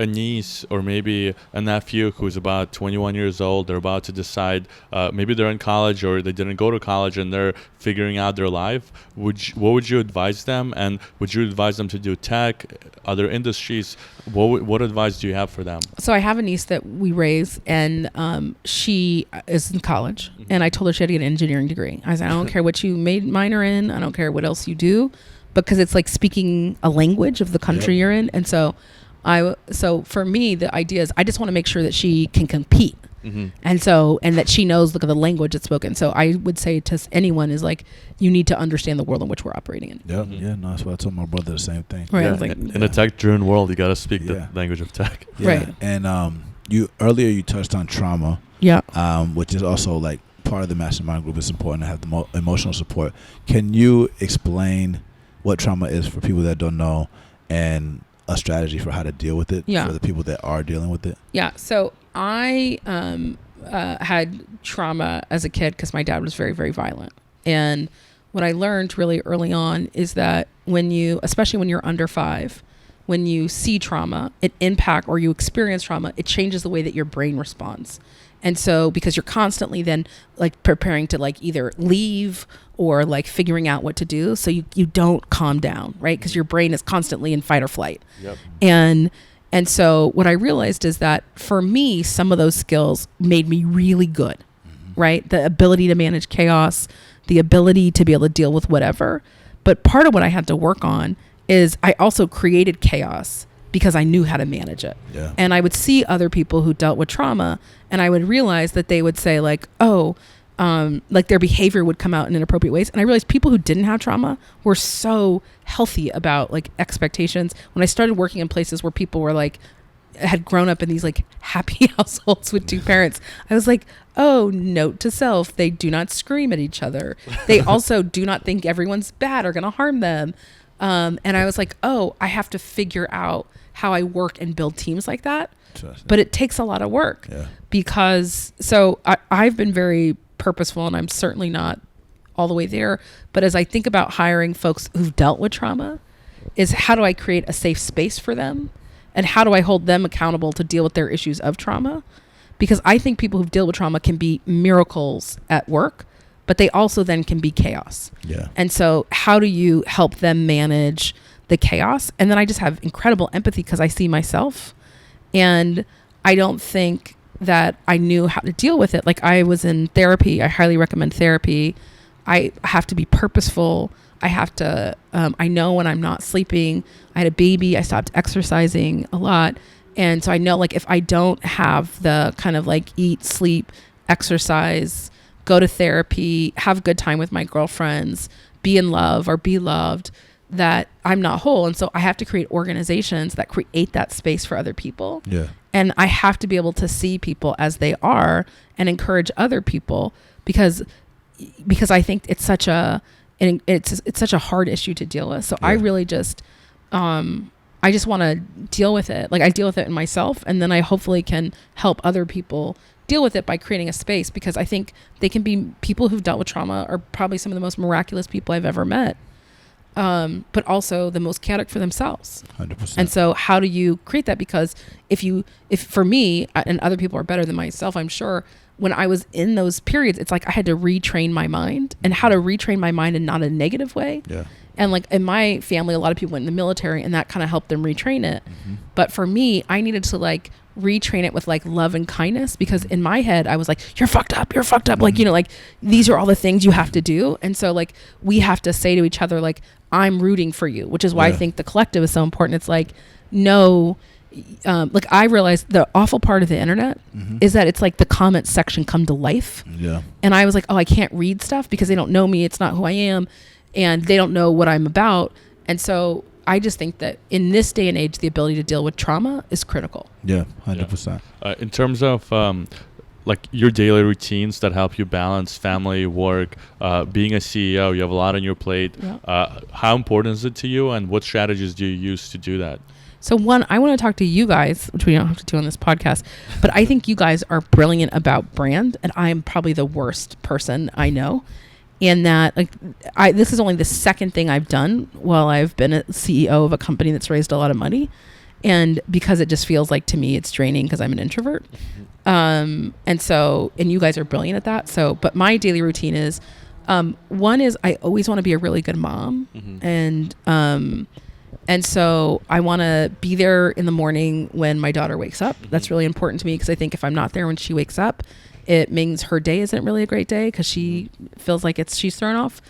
niece or maybe a nephew who's about 21 years old, they're about to decide, maybe they're in college or they didn't go to college and they're figuring out their life, what would you advise them? And would you advise them to do tech, other industries? What advice do you have for them? So I have a niece that we raise, and she is in college, and I told her she had to get an engineering degree. I said, I don't care what you minor in, I don't care what else you do, because it's speaking a language of the country you're in. And so for me, the idea is I just want to make sure that she can compete. Mm-hmm. And that she knows the language that's spoken. So I would say to anyone is you need to understand the world in which we're operating in. Yeah, no, that's what I told my brother, the same thing. Right. Yeah. In a tech-driven world, you got to speak the language of tech. Yeah. Right. And you touched on trauma. Yeah. Which is also part of the mastermind group. It's important to have the emotional support. Can you explain what trauma is for people that don't know, and a strategy for how to deal with it for the people that are dealing with it? Yeah. So I had trauma as a kid because my dad was very, very violent. And what I learned really early on is that especially when you're under 5, when you see trauma, or you experience trauma, it changes the way that your brain responds. And so because you're constantly then preparing to either leave or figuring out what to do, so you don't calm down, right? Because your brain is constantly in fight or flight. Yep. And so what I realized is that for me, some of those skills made me really good, right? The ability to manage chaos, the ability to be able to deal with whatever. But part of what I had to work on is I also created chaos because I knew how to manage it. Yeah. And I would see other people who dealt with trauma, and I would realize that they would say like their behavior would come out in inappropriate ways. And I realized people who didn't have trauma were so healthy about like expectations. When I started working in places where people were like, had grown up in these like happy households with two parents, I was like, oh, note to self, they do not scream at each other. They also do not think everyone's bad or going to harm them. And I was like, oh, I have to figure out how I work and build teams like that. But it takes a lot of work because I've been very purposeful, and I'm certainly not all the way there. But as I think about hiring folks who've dealt with trauma, is how do I create a safe space for them? And how do I hold them accountable to deal with their issues of trauma? Because I think people who've dealt with trauma can be miracles at work, but they also then can be chaos. Yeah. And so how do you help them manage the chaos? And then I just have incredible empathy because I see myself, and I don't think that I knew how to deal with it. Like, I was in therapy. I highly recommend therapy. I have to be purposeful. I have to, I know when I'm not sleeping. I had a baby. I stopped exercising a lot. And so I know, like, if I don't have the kind of like eat, sleep, exercise, go to therapy, have a good time with my girlfriends, be in love or be loved, that I'm not whole. And so I have to create organizations that create that space for other people. Yeah. And I have to be able to see people as they are and encourage other people because I think it's such a hard issue to deal with. So I really just, I just want to deal with it. Like, I deal with it in myself, and then I hopefully can help other people deal with it by creating a space, because I think they can be, people who've dealt with trauma are probably some of the most miraculous people I've ever met. But also the most chaotic for themselves. 100%. And so how do you create that? Because if for me, and other people are better than myself, I'm sure, when I was in those periods, it's like I had to retrain my mind, and how to retrain my mind in not a negative way. Yeah. And like in my family, a lot of people went in the military, and that kind of helped them retrain it. Mm-hmm. But for me, I needed to like retrain it with like love and kindness, because in my head I was like, you're fucked up. Like, you know, like these are all the things you have to do. And so like we have to say to each other, like, I'm rooting for you, which is why I think the collective is so important. It's like, no, like I realized the awful part of the internet is that it's like the comment section come to life. Yeah. And I was like, oh, I can't read stuff because they don't know me. It's not who I am, and they don't know what I'm about. And so I just think that in this day and age, the ability to deal with trauma is critical. Yeah, 100%. In terms of like your daily routines that help you balance family, work, being a CEO, you have a lot on your plate. Yeah. How important is it to you, and what strategies do you use to do that? So one, I want to talk to you guys, which we don't have to do on this podcast, but I think you guys are brilliant about brand, and I'm probably the worst person I know. And that, like, this is only the second thing I've done while I've been a CEO of a company that's raised a lot of money. And because it just feels like, to me, it's draining because I'm an introvert. And you guys are brilliant at that. So, but my daily routine is, one is I always want to be a really good mom. And so I want to be there in the morning when my daughter wakes up. That's really important to me, because I think if I'm not there when she wakes up, it means her day isn't really a great day, because she feels like she's thrown off.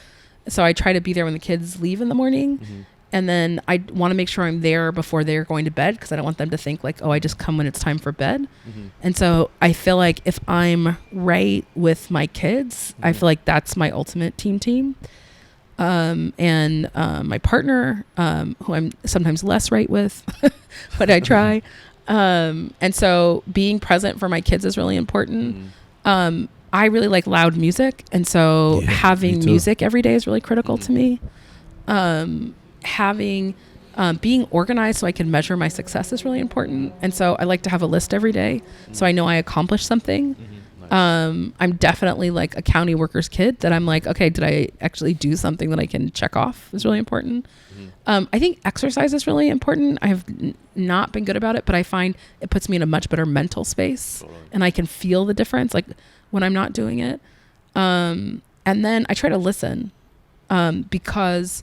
So I try to be there when the kids leave in the morning. And then I want to make sure I'm there before they're going to bed, because I don't want them to think like, oh, I just come when it's time for bed. And so I feel like if I'm right with my kids, I feel like that's my ultimate team. And my partner, who I'm sometimes less right with, but I try. And so being present for my kids is really important. I really like loud music. And so having music every day is really critical to me. Being organized so I can measure my success is really important. And so I like to have a list every day so I know I accomplished something. I'm definitely like a county worker's kid, that I'm like, okay, did I actually do something that I can check off? Is really important. I think exercise is really important. I have not been good about it, but I find it puts me in a much better mental space, and I can feel the difference like when I'm not doing it. And then I try to listen, because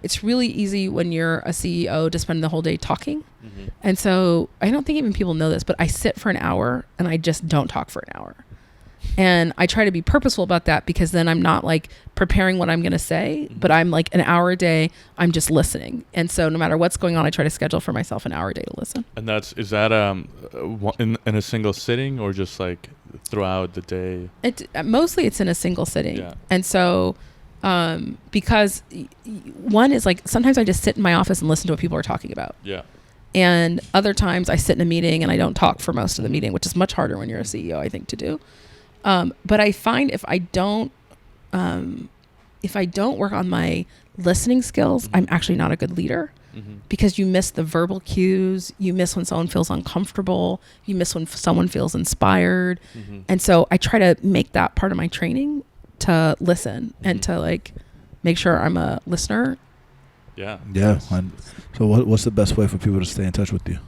it's really easy when you're a CEO to spend the whole day talking. And so I don't think even people know this, but I sit for an hour and I just don't talk for an hour. And I try to be purposeful about that, because then I'm not like preparing what I'm going to say, but I'm like an hour a day, I'm just listening. And so no matter what's going on, I try to schedule for myself an hour a day to listen. And is that in a single sitting, or just like throughout the day? Mostly it's in a single sitting. Yeah. And so because one is like, sometimes I just sit in my office and listen to what people are talking about. Yeah. And other times I sit in a meeting and I don't talk for most of the meeting, which is much harder when you're a CEO, I think, to do. But I find if I don't work on my listening skills, I'm actually not a good leader, because you miss the verbal cues. You miss when someone feels uncomfortable. You miss when someone feels inspired. And so I try to make that part of my training, to listen and to like make sure I'm a listener. Yeah. Yeah. So what's the best way for people to stay in touch with you?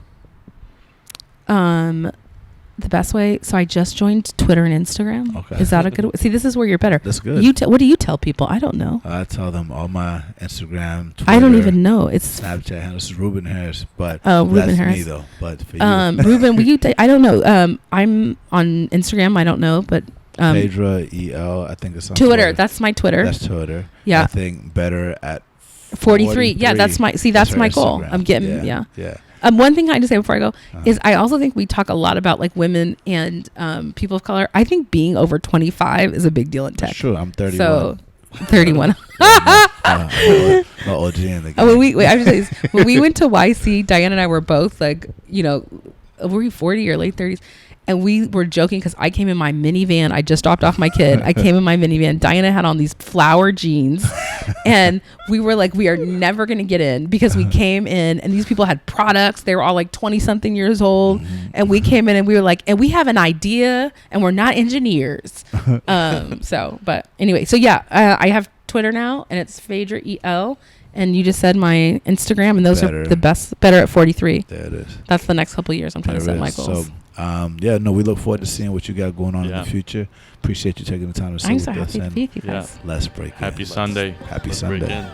The best way. So I just joined Twitter and Instagram. Okay. Is that a good way? See, this is where you're better. That's good. What do you tell people? I don't know. I tell them all my Instagram, Twitter, I don't even know. It's Snapchat handle. This is Ruben Harris, but Ruben that's Harris. me though. But for you, Ruben, will you? I don't know. I'm on Instagram. I don't know, but Phaedra EL. I think it's on Twitter. That's my Twitter. That's Twitter. Yeah. I think better at 43. Yeah, that's my goal. Instagram. I'm getting Yeah. One thing I just say before I go is I also think we talk a lot about like women and people of color. I think being over 25 is a big deal in tech. Sure, I'm 31. So 31. My OG in the game. When we went to YC, Diana and I were both like, were we 40 or late 30s? And we were joking because I came in my minivan. I just dropped off my kid. I came in my minivan. Diana had on these flower jeans. And we were like, we are never going to get in, because we came in and these people had products. They were all like 20 something years old. And we came in and we were like, and we have an idea and we're not engineers. But anyway, so yeah, I have Twitter now, and it's Phaedra EL. And you just said my Instagram, and those are the best. Better at 43. There it is. That's the next couple of years. I'm trying to set my goals. So, we look forward to seeing what you got going on in the future. Appreciate you taking the time to sit with us. I'm so happy to be with you guys. Let's break in. Happy Sunday. Happy Let's Sunday. break in.